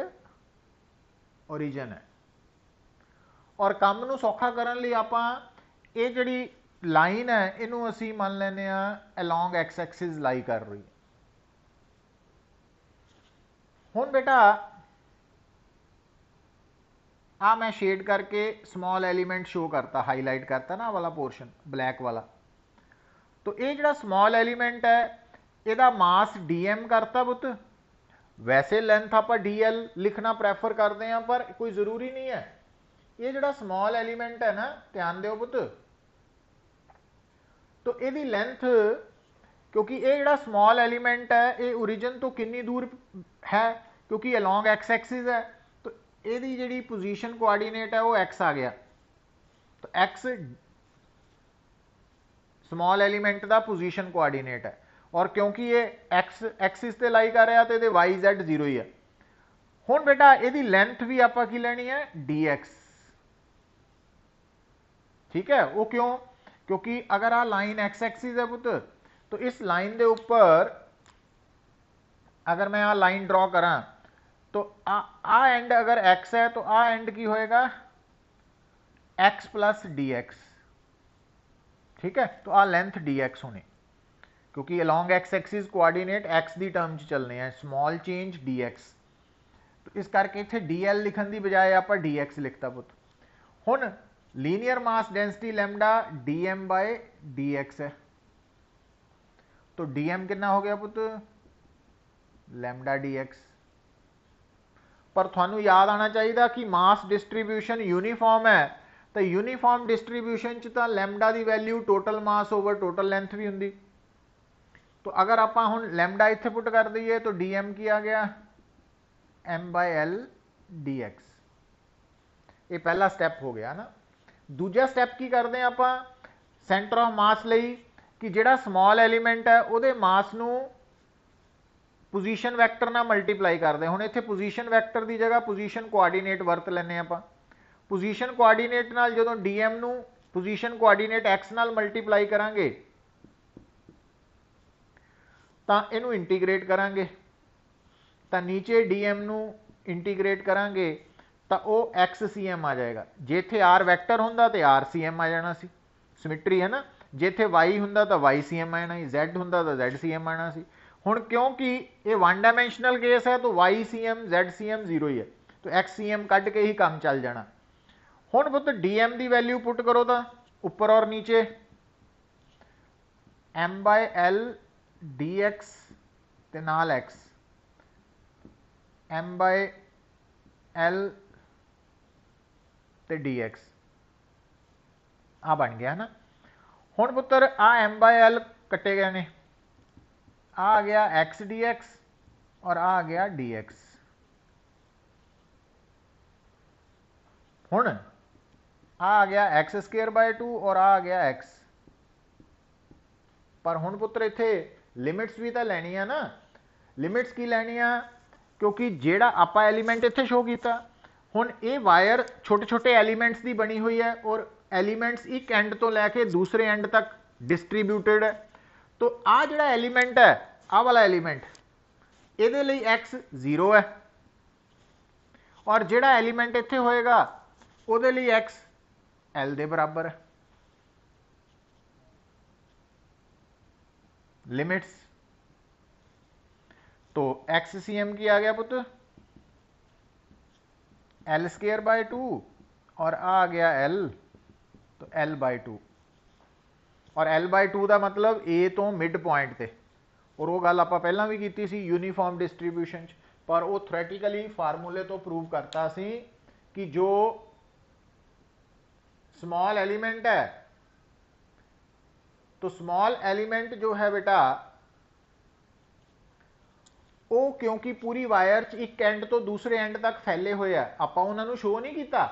ओरिजन है। और काम नूं सौखा करने लई आपां ये जिहड़ी लाइन है इनू असी मान लैने अलॉन्ग एक्स एक्सिस लाई कर रही। हुण बेटा आ मैं शेड करके स्मॉल एलीमेंट शो करता, हाईलाइट करता ना वाला पोर्शन ब्लैक वाला। तो ये जिहड़ा स्मॉल एलीमेंट है इसका मास डीएम करता पुत, वैसे लेंथ आप डीएल लिखना प्रैफर करते हैं पर कोई जरूरी नहीं है। ये जिहड़ा स्मॉल एलीमेंट है ना, ध्यान दो पुत, तो यदी लेंथ, क्योंकि ये जिहड़ा स्मॉल एलीमेंट है ये ओरिजिन तो कितनी दूर है, क्योंकि अलॉन्ग एक्स एक्सिस है, तो यदी जिहड़ी पोजीशन कोआर्डीनेट है वो एक्स आ गया, तो एक्स स्मॉल एलीमेंट का पोजीशन कोआर्डीनेट है, और क्योंकि ये एक्स एक्सिस से लाई कर रहा तो ये वाई जैड जीरो ही है। हुण बेटा यदी लेंथ भी आपां की लेनी है डी एक्स, ठीक है। वो क्यों, क्योंकि अगर आ लाइन एक्स एक्सिस है पुत, तो इस लाइन के ऊपर अगर मैं आ लाइन ड्रॉ करा तो आ एंड अगर एक्स है तो आ एंड की होएगा एक्स प्लस डी एक्स, ठीक है। तो आ लेंथ dx होनी, क्योंकि अलॉन्ग एक्स एक्सिस कोआर्डीनेट एक्स की टर्म च चलने हैं, स्मॉल चेंज dx, तो इस करके इत्थे dl लिखण की बजाय आप dx लिखता पुत। हुण linear mass density lambda dm by dx है, तो dm कितना हो गया पुत, लैम्डा dx। पर थानू याद आना चाहिए कि मास डिस्ट्रीब्यूशन यूनीफॉर्म है, तो यूनीफॉर्म डिस्ट्रीब्यूशन च लैम्डा की value total mass over total length भी होंगी। तो अगर आप हुण लैम्डा इत्थे पुट कर दईए तो डी एम की आ गया M by L D X, ये पहला स्टैप हो गया ना। दूजा स्टैप की करते हैं आप सेंटर ऑफ मास लई, कि जिहड़ा स्मॉल एलीमेंट है उहदे मास नू पोजीशन वैक्टर नाल मल्टीप्लाई करते हैं। हुण इत्थे पोजीशन वैक्टर की जगह पोजीशन कोआर्डीनेट वरत लैने आप। पोजीशन कोआर्डीनेट नाल जदों डीएम नू पोजीशन कोआर्डीनेट एक्स नाल मल्टीप्लाई करांगे तो इनू इंटीग्रेट करांगे, तो नीचे डीएम नू इंटीग्रेट करांगे तो वह एक्स सी एम आ जाएगा। जे थे आर वैक्टर होंदा तो आर सी एम आ जाना सी, सिमिट्री है ना। जे थे वाई होंदा तो वाई सी एम आ जाना, जैड होंदा तो जैड सी एम आना सी। हुण क्योंकि ये वन डायमेंशनल केस है तो Y C M Z C M zero ही है, तो एक्स सी एम कट के ही काम चल जाना। हुण पुत डी एम की वैल्यू पुट करो तो उपर और नीचे M by L D X ते नाल एक्स, एम बाय एल ते डी एक्स आ बन गया ना। हुण पुत्र आ एम बाय एल कटे गए ने, आ गया एक्स डी एक्स और आ गया डी एक्स। हुण आ गया एक्स स्केयर बाय 2 और आ गया एक्स। पर हुण पुत्र इत्थे लिमिट्स भी तो लैनी है ना। लिमिट्स की लैनी है, क्योंकि जेड़ा आपां एलीमेंट इत्थे शो किया, हुण ये वायर छोटे छोटे एलीमेंट्स की बनी हुई है और एलीमेंट्स एक एंड तो लैके दूसरे एंड तक डिस्ट्रीब्यूटेड है। तो आ जिहड़ा एलीमेंट है, आ वाला एलीमेंट, इहदे लई एक्स जीरो है, और जिहड़ा एलीमेंट इत्थे होएगा उहदे लई एक्स एल दे बराबर है। लिमिट्स तो एक्स सी एम की आ गया पुत्र एल स्केयर बाय 2 और आ गया एल, तो एल बाय 2, और एल बाय 2 का मतलब ए तो मिड पॉइंट ते, और वो गल आप पहला भी की सी यूनीफॉर्म डिस्ट्रीब्यूशन, पर वो थ्योरेटिकली फार्मूले तो प्रूव करता सी कि जो स्मॉल एलिमेंट है, तो स्मॉल एलिमेंट जो है बेटा वो क्योंकि पूरी वायर एक एंड तो दूसरे एंड तक फैले हुए है, आप उन्होंने शो नहीं किया,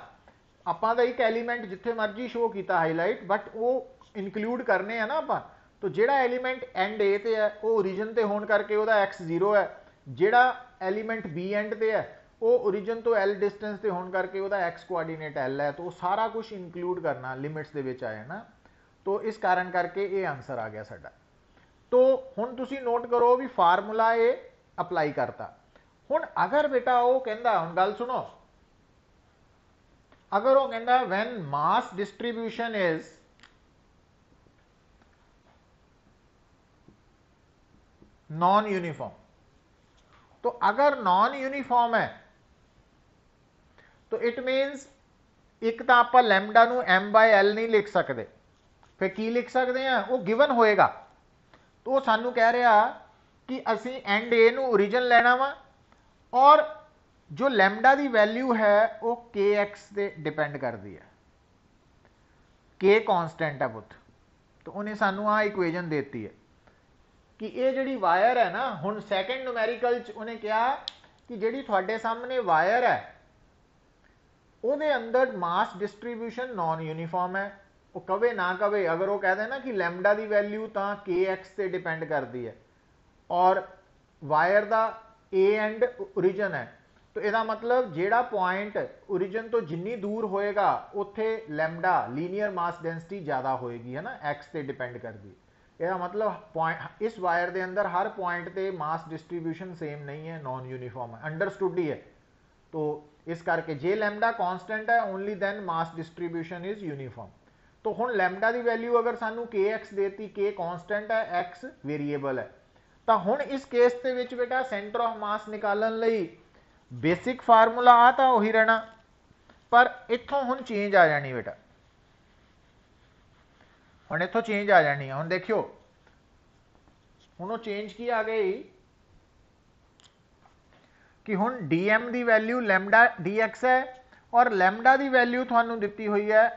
आपां दा एक एलीमेंट जिथे मर्जी शो किया हाईलाइट, बट वो इनकलूड करने हैं ना आप। तो जिहड़ा एलीमेंट एंड ए ते है वो ओरिजिन ते होने करके वह एक्स जीरो है, जिहड़ा एलीमेंट बी एंड ते है वो ओरिजिन तो एल डिस्टेंस ते होने करके वह एक्स कोआर्डीनेट एल है। तो वो सारा कुछ इनकलूड करना लिमिट्स दे विच आया ना, तो इस कारण करके ये आंसर आ गया साडा। तो हुण तुसीं नोट करो भी फार्मूला ये अप्लाई करता। हुण अगर बेटा वो कहंदा, हुण गल सुनो, अगर वो कहंदा when mass distribution is non uniform, तो अगर नॉन यूनिफॉर्म है तो इट मीनस एक तो आप लैम्डा नू एम बाय एल नहीं लिख सकते, फिर की लिख सकते हैं, वो गिवन होएगा। तो वो सानू कह रहा कि असी एंड ए नू ओरिजिन लेना वा, और जो लैम्डा की वैल्यू है वो के एक्स से डिपेंड करती है, के कॉन्स्टेंट है पुत। तो उन्हें सानू आ इक्वेजन देती है कि ये जिहड़ी वायर है ना, हुण सैकेंड न्यूमैरिकल च उन्हें कहा कि जिहड़ी तुहाडे सामने वायर है उहदे अंदर मास डिस्ट्रीब्यूशन नॉन यूनीफॉर्म है। वो कवे ना कवे, अगर वो कह दे ना कि लैम्डा की वैल्यू तो के एक्स से डिपेंड करती है और वायर का ए एंड ओरिजिन है, तो यदा मतलब जेड़ा पॉइंट ओरिजिन तो जिन्नी दूर होएगा उत्थे लैम्डा लीनियर मास डेंसिटी ज़्यादा होएगी, है ना, एक्स से डिपेंड करती। यदा मतलब पॉइंट इस वायर के अंदर हर पॉइंट पे मास डिस्ट्रीब्यूशन सेम नहीं है, नॉन यूनीफॉर्म है, अंडरस्टूड ही है। तो इस करके जे लैम्डा कांस्टेंट है only then mass distribution is uniform. तो हुण लैम्डा की वैल्यू अगर सानू के एक्स देती, के कॉन्स्टेंट है, एक्स वेरीएबल है, तो हुण इस केस के विच बेटा सेंटर ऑफ मास निकालण लई बेसिक फार्मूला आ तो उही रहना, पर इत्थों हुण चेंज आ जानी बेटा, हुण इत्थों चेंज आ जानी है। हुण देखियो हुण वो चेंज की आ गई कि हुण डी एम की वैल्यू लैम्डा डी एक्स है और लैम्डा की वैल्यू थानू दिती हुई है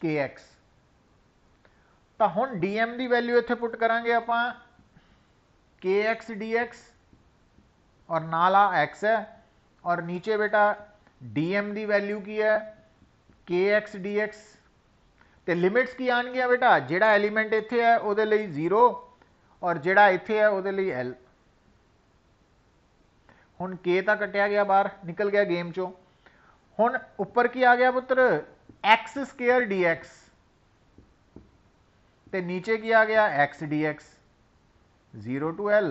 के एक्स। तो हुण डी एम की वैल्यू इत्थे पुट करांगे आपां के एक्स डी एक्स और नाल आ एक्स है, और नीचे बेटा डी एम की वैल्यू की है के एक्स डी एक्स। तो लिमिट्स की आनगियां बेटा, जिहड़ा एलीमेंट इत्थे है उहदे लई 0 और जिहड़ा इत्थे है उहदे लई एल। हुण के तो कटिया गया, बाहर निकल गया गेम चो। हुण उपर की आ गया पुत्र एक्स स्केयर डी एक्स, ते नीचे की आ गया X D X, 0 to L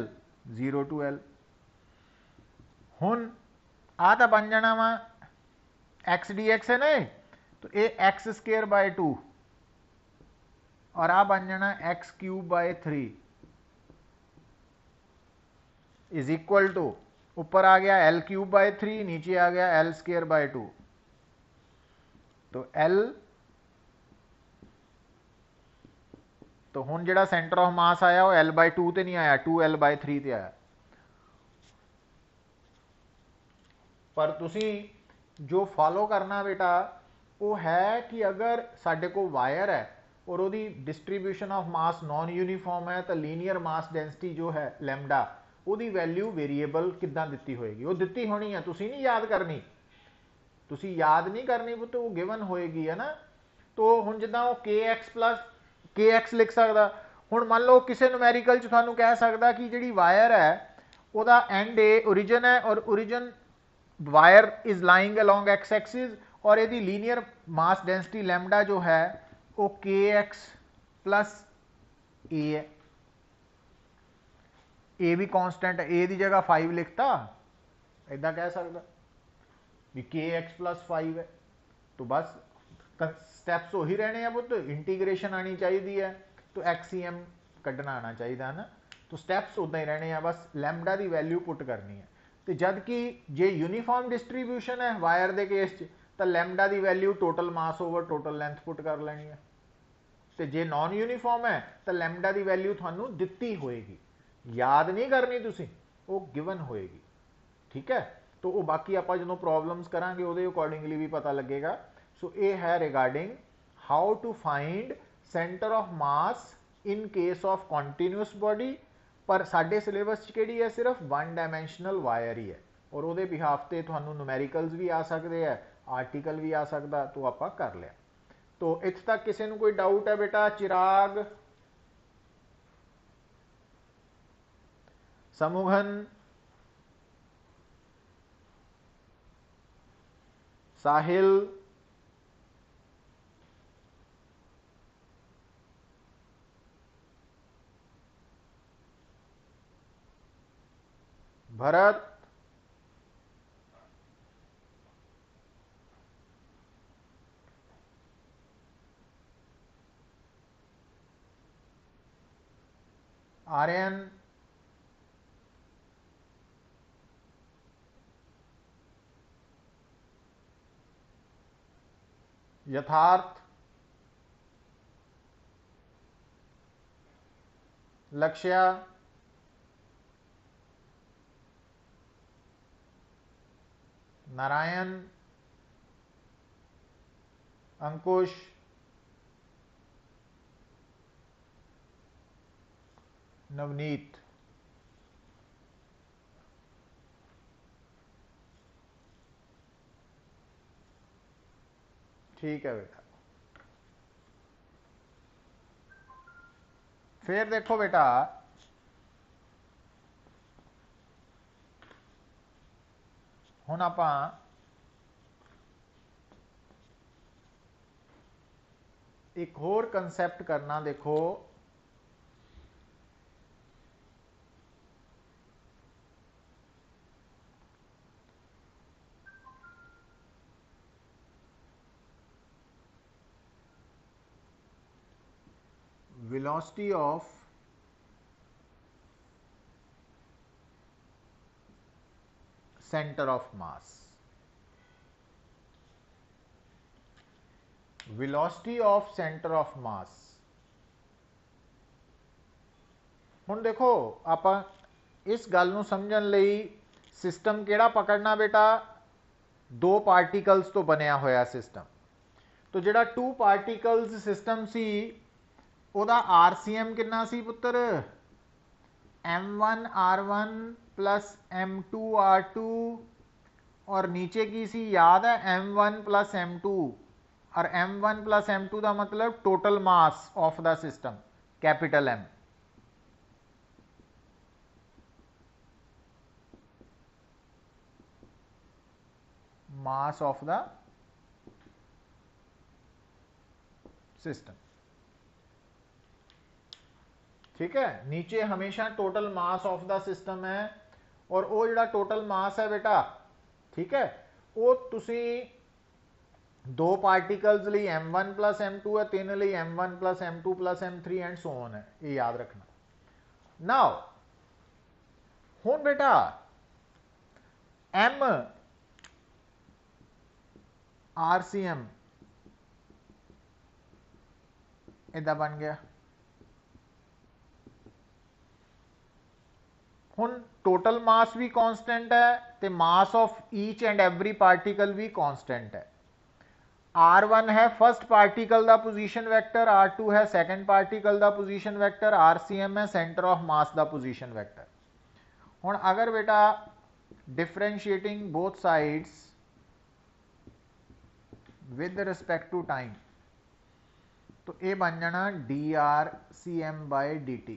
0 to L. हुण आ तो बन जाना वा एक्स डी एक्स है ना, तो ये एक्स स्केयर बाय 2 और आ बन जाना X cube by 3 is equal to, ऊपर आ गया एल क्यूब बाय 3, नीचे आ गया एल स्केयर बाय 2। तो एल, तो हुण जिहड़ा सेंटर ऑफ मास आया वो एल बाय 2 ते नहीं आया, 2L बाय 3 ते आया। पर तुसी जो फॉलो करना बेटा वो है कि अगर साडे को वायर है और वो distribution of mass non uniform है, तो लीनियर मास डेंसिटी जो है लैम्डा, ਉਹਦੀ वैल्यू वेरीएबल किद्दां दित्ती होएगी, वो दित्ती होनी है, तुसी नहीं याद करनी, तुसी याद नहीं करनी, तो वो गिवन होएगी है ना। तो हुण जिद्दां वो के एक्स प्लस के एक्स लिख सकदा। हुण मान लो किसी न्यूमैरिकल च तुहानूं कह सकदा कि जिहड़ी वायर है ਉਹਦਾ एंड ए ओरिजिन है और origin wire is lying along x axis, और यदि लीनियर मास डेंसिटी लैम्डा जो है वो के एक्स प्लस ए है, ए भी कॉन्स्टेंट है, ए की जगह 5 लिखता, इदा कह सकता भी के एक्स प्लस 5 है। तो बस स्टैप्स वही रहने हैं पुत, इंटीग्रेशन आनी चाहिए है, तो एक्सीएम कढ़ना आना चाहिए है ना, तो स्टैप्स उदा ही रहने हैं, बस लैम्डा की वैल्यू पुट करनी है। तो जब कि जे यूनीफॉर्म डिस्ट्रीब्यूशन है वायर के केस तो लैम्डा की value total mass over total length put कर लेनी है, तो जे नॉन यूनीफॉर्म है तो लैम्डा की वैल्यू थानू दिती होएगी, याद नहीं करनी तुसी, वो गिवन होएगी। ठीक है, तो वो बाकी आप जो प्रॉब्लम्स करांगे वो अकॉर्डिंगली भी पता लगेगा। सो ये है regarding how to find centre of mass in case of continuous body. पर साडे सिलेबस किहड़ी है, सिर्फ 1 डायमेंशनल वायर ही है, और वो बिहाफ से तुहानू न्यूमैरिकल्स भी आ सकते हैं, आर्टिकल भी आ सकता, तो आप कर लिया। तो इत्थे तक किसी को कोई डाउट है बेटा? चिराग, समूहन, साहिल, भरत, आर्यन, यथार्थ, लक्ष्या, नारायण, अंकुश, नवनीत। ठीक है बेटा। फिर देखो बेटा, हुण आपां एक होर कंसैप्ट करना। देखो velocity of center of mass, velocity of center of mass। ਹੁਣ देखो आप इस गल नूं समझण लई सिस्टम किहड़ा पकड़ना बेटा, दो पार्टिकल्स तो बनिया होया सिस्टम। तो जिहड़ा टू पार्टिकल्स सिस्टम सी उहदा RCM कितना सी पुत्तर, M1R1 प्लस M2R2 और नीचे की सी याद है M1 प्लस M2, और M1 प्लस M2 का मतलब total mass of the system capital M। Mass of the system, ठीक है। नीचे हमेशा total mass of the system है, और वो जो टोटल मास है बेटा, ठीक है, वो तुसी दो पार्टिकल्स लिए M1 प्लस M2 है, तीन लिए M1 plus M2 plus M3 and so on है, ये याद रखना। नाउ हुण बेटा M RCM इदा बन गया। हुण टोटल मास भी कांस्टेंट है ते mass of each and every particle भी कांस्टेंट है। R1 है फर्स्ट पार्टिकल दा पोजीशन वेक्टर, R2 है सेकंड पार्टिकल दा पोजीशन वेक्टर, RCM है सेंटर ऑफ मास दा पोजीशन वेक्टर। हुण अगर बेटा differentiating both sides with respect to time, तो ये बन जाना dRCM/dt,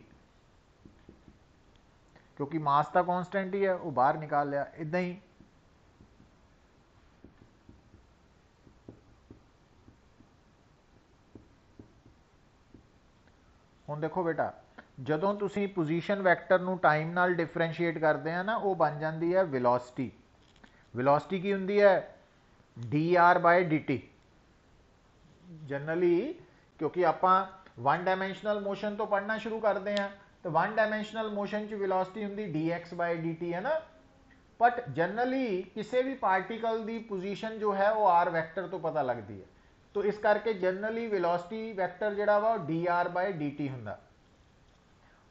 क्योंकि मास तो कांस्टेंट ही है, वो बाहर निकाल लिया। इदा ही हुण देखो बेटा, जदों तुसी पोजीशन वैक्टर नूं टाइम नाल डिफरेंशिएट करते हैं ना, वो बन जाती है वेलोसिटी। वेलोसिटी की हुंदी है dR/dt। जनरली क्योंकि आपां वन डायमेंशनल मोशन तो पढ़ना शुरू करते हैं, तो वन डायमेंशनल मोशन च वेलोसिटी हुंदी dx/dt है ना, बट जनरली किसी भी पार्टिकल की पोजीशन जो है वो आर वैक्टर तो पता लगती है, तो इस करके जनरली वेलोसिटी वैक्टर जिहड़ा वा dR/dt हुंदा।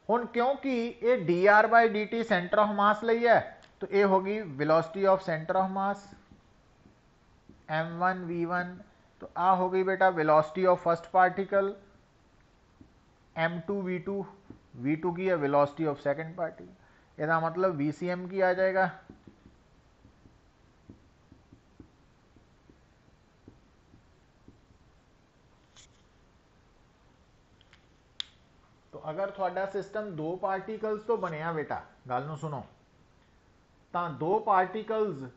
हुण क्योंकि ये dR/dt सेंटर ऑफ मास लई है, तो ये होगी velocity of centre of mass M1 V1। तो आ हो गई बेटा velocity of first particle M2 V2, V2 की है वेलोसिटी ऑफ सेकंड पार्टिकल, इसका मतलब VCM की आ जाएगा तो अगर थोड़ा सिस्टम दो पार्टिकल्स तो बनया बेटा, गल नूं सुनो, तो दो पार्टिकल्स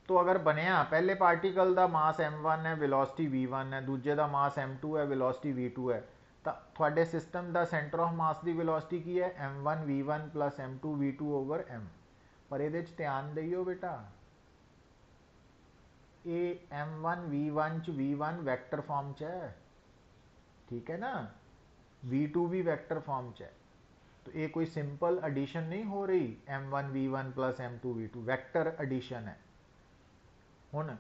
तो अगर बनया, पहले पार्टिकल का मास M1 है वेलोसिटी V1 है, दूजे का मास M2 है वेलोसिटी V2 है, तो थोड़े सिस्टम का सेंटर ऑफ मास की वेलोसिटी की है M1 V1 plus M2 V2 over M। पर ये ध्यान दियो बेटा, ये M1 V1 च V1 वैक्टर फॉर्म च है, ठीक है ना, V2 भी वैक्टर फॉर्म च है, तो ये कोई सिंपल एडिशन नहीं हो रही M1 V1 plus M2 V2, vector addition है। हुण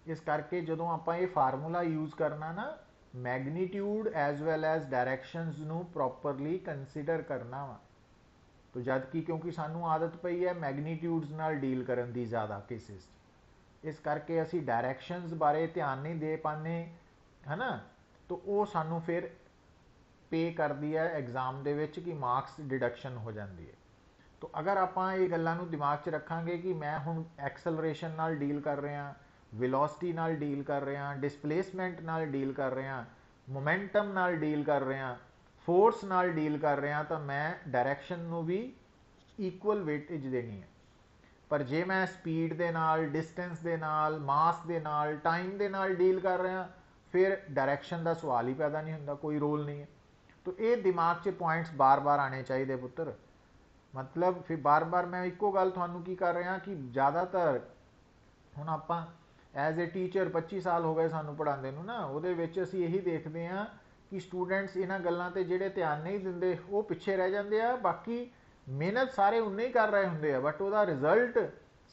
इस करके जदों आपां ये फार्मूला यूज़ करना ना, मैगनीट्यूड एज वैल एज डायरैक्शनस नूं प्रॉपरली कंसीडर करना वा। तो जद कि क्योंकि सानू आदत पई है मैगनीट्यूड्स नाल डील करन दी ज़्यादा केसिस, इस करके असी डायरैक्शनस बारे ध्यान नहीं दे पाने, है ना, तो वो सानू फिर पे कर दी है एग्जाम दे विच कि मार्क्स डिडक्शन हो जाती है। तो अगर आपां ये गल्लां नूं दिमाग च रखांगे कि मैं हुण एक्सलरेशन नाल डील कर रहा, वेलोसिटी नाल डील कर रहा, डिसप्लेसमेंट नाल डील कर रहा, मोमेंटम नाल डील कर रहा, फोर्स नाल डील कर रहा, तो मैं डायरैक्शन नूं भी इक्वल वेटेज देनी है। पर जे मैं स्पीड दे नाल, डिस्टेंस दे नाल, मास दे नाल, टाइम दे नाल डील कर रहा, फिर डायरैक्शन का सवाल ही पैदा नहीं होंदा, कोई रोल नहीं है। तो ये दिमाग च पॉइंट्स बार बार आने चाहिए पुत्र। मतलब फिर बार बार मैं एको गल तुहानू की कर रहा कि ज़्यादातर हुण आपां एज ए टीचर 25 साल हो गए सानू पढ़ाते ना, वो असी यही देखते हैं कि स्टूडेंट्स इन्हां गल्लां ते जिहड़े ध्यान नहीं दिंदे वो पिछे रह जाते हैं, बाकी मेहनत सारे उन्ने ही कर रहे होंगे, बट वह रिजल्ट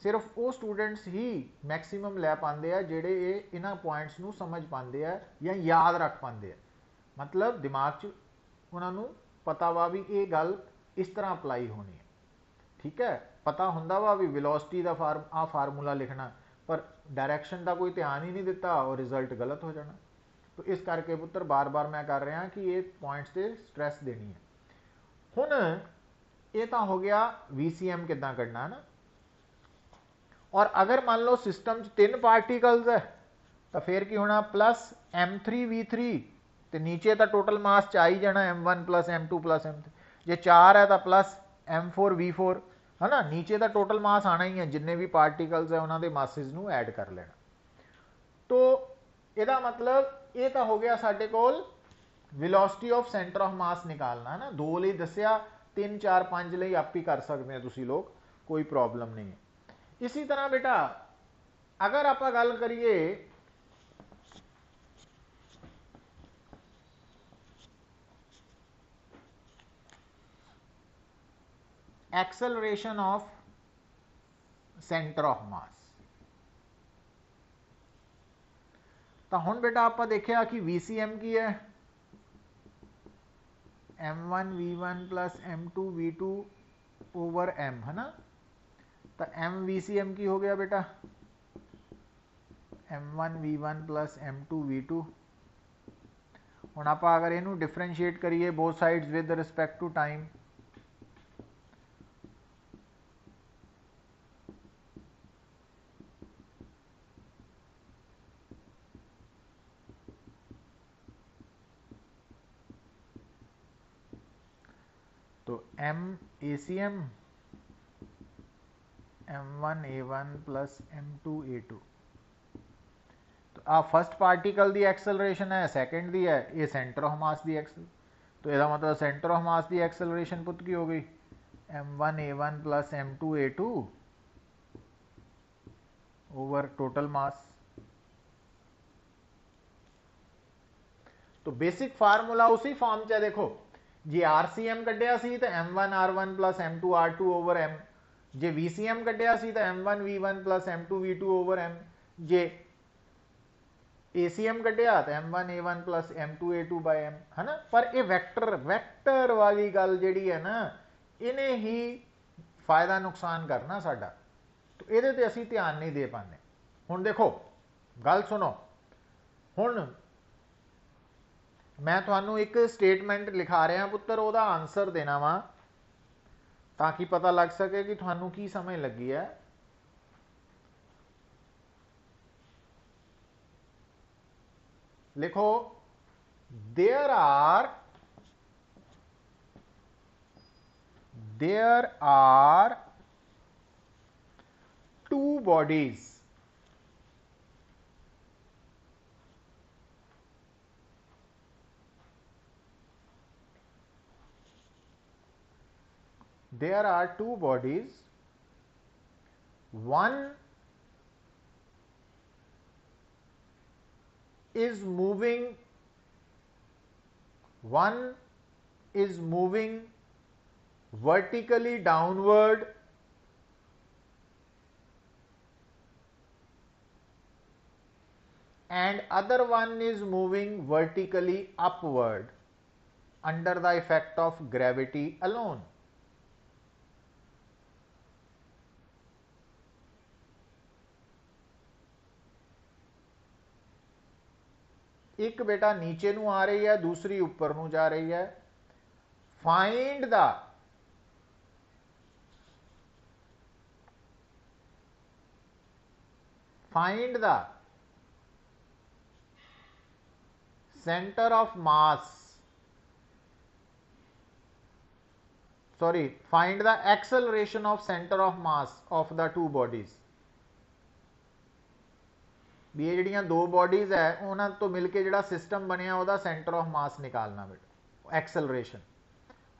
सिर्फ वो स्टूडेंट्स ही मैक्सीमम लै पाते हैं जिहड़े इन्हां पॉइंट्स नूं समझ पाते हैं या याद रख पाते हैं। मतलब दिमाग च उन्होंने पता वा भी ये गल इस तरह अपलाई होनी है, ठीक है। पता होंदा वा भी वेलोसिटी का फार्मूला लिखना, पर डायरैक्शन का कोई ध्यान ही नहीं दिता और रिजल्ट गलत हो जाना। तो इस करके पुत्र बार बार मैं कर रहा कि ये पॉइंट्स से स्ट्रैस देनी है। हुण ये तो हो गया VCM किदां कढ़ना है ना। और अगर मान लो सिस्टम 3 पार्टिकल्स है तो फिर की होना प्लस M3V3, तो नीचे तो टोटल मास च आ ही जाना M1 plus M2 plus M3। जे 4 है तो प्लस M4V4, है ना। नीचे तो टोटल मास आना ही है, जिन्ने भी पार्टिकल्स है उन्होंने मासिस नूं ऐड कर लेना। तो यदा मतलब ये तो हो गया साडे कोल velocity of centre of mass निकालना है ना। 2 लई दस्या, 3 4 5 लई आप ही कर सकते हैं तुसी लोग, कोई प्रॉब्लम नहीं है। इसी तरह बेटा अगर आप गल करिए एक्सेलरेशन ऑफ सेंटर ऑफ मास, तो हुण बेटा आप देखिया कि VCM की है M1V1 plus M2V2 over M, है ना। तो MVCM की हो गया बेटा M1V1 प्लस M2V2। हुण आप अगर इनू डिफरेंशिएट करिए both sides with respect to time, तो MACM M1A1 प्लस M2A2। तो आ फर्स्ट पार्टिकल की एक्सेलरेशन है, सैकेंड की है, ये सेंटर ऑफ मास की एक्सल। तो यदा मतलब सेंटर ऑफ मास की एक्सेलरेशन पुत की हो गई M1A1 plus M2A2 over total mass. तो बेसिक फार्मूला उसी फॉर्म च है, देखो जे RCM कढ़िया सी तो M1R1 plus M2R2 over M, जे VCM कढ़िया सी तो M1V1 plus M2V2 over M, जे ACM कढ़िया तो M1A1 plus M2A2 bye M, है ना। पर ये वैक्टर वाली गल जिहड़ी है ना, इन्हें ही फायदा नुकसान करना साडा, तो ये ते असीं ध्यान नहीं दे पाते। हुण देखो गल सुनो, हुण मैं तुहानू एक स्टेटमेंट लिखा रहा पुत्र, ओहदा आंसर देना वा ताकि पता लग सके कि तुहानू की समझ लगी है। लिखो there are two bodies, there are two bodies, one is moving vertically downward and other one is moving vertically upward under the effect of gravity alone. एक बेटा नीचे नू आ रही है, दूसरी ऊपर नू जा रही है। Find the centre of mass, sorry, find the acceleration of centre of mass of the two bodies. भी ये जिहड़ियां दो बॉडीज है उन्होंने तो मिलके जिहड़ा सिस्टम बनया वह सेंटर ऑफ मास निकालना बेटा, acceleration.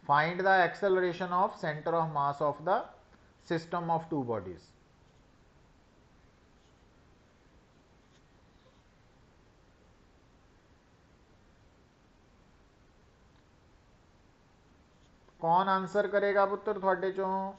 Find the acceleration of centre of mass of the system of two bodies. कौन आंसर करेगा पुत्र थोड़े चों?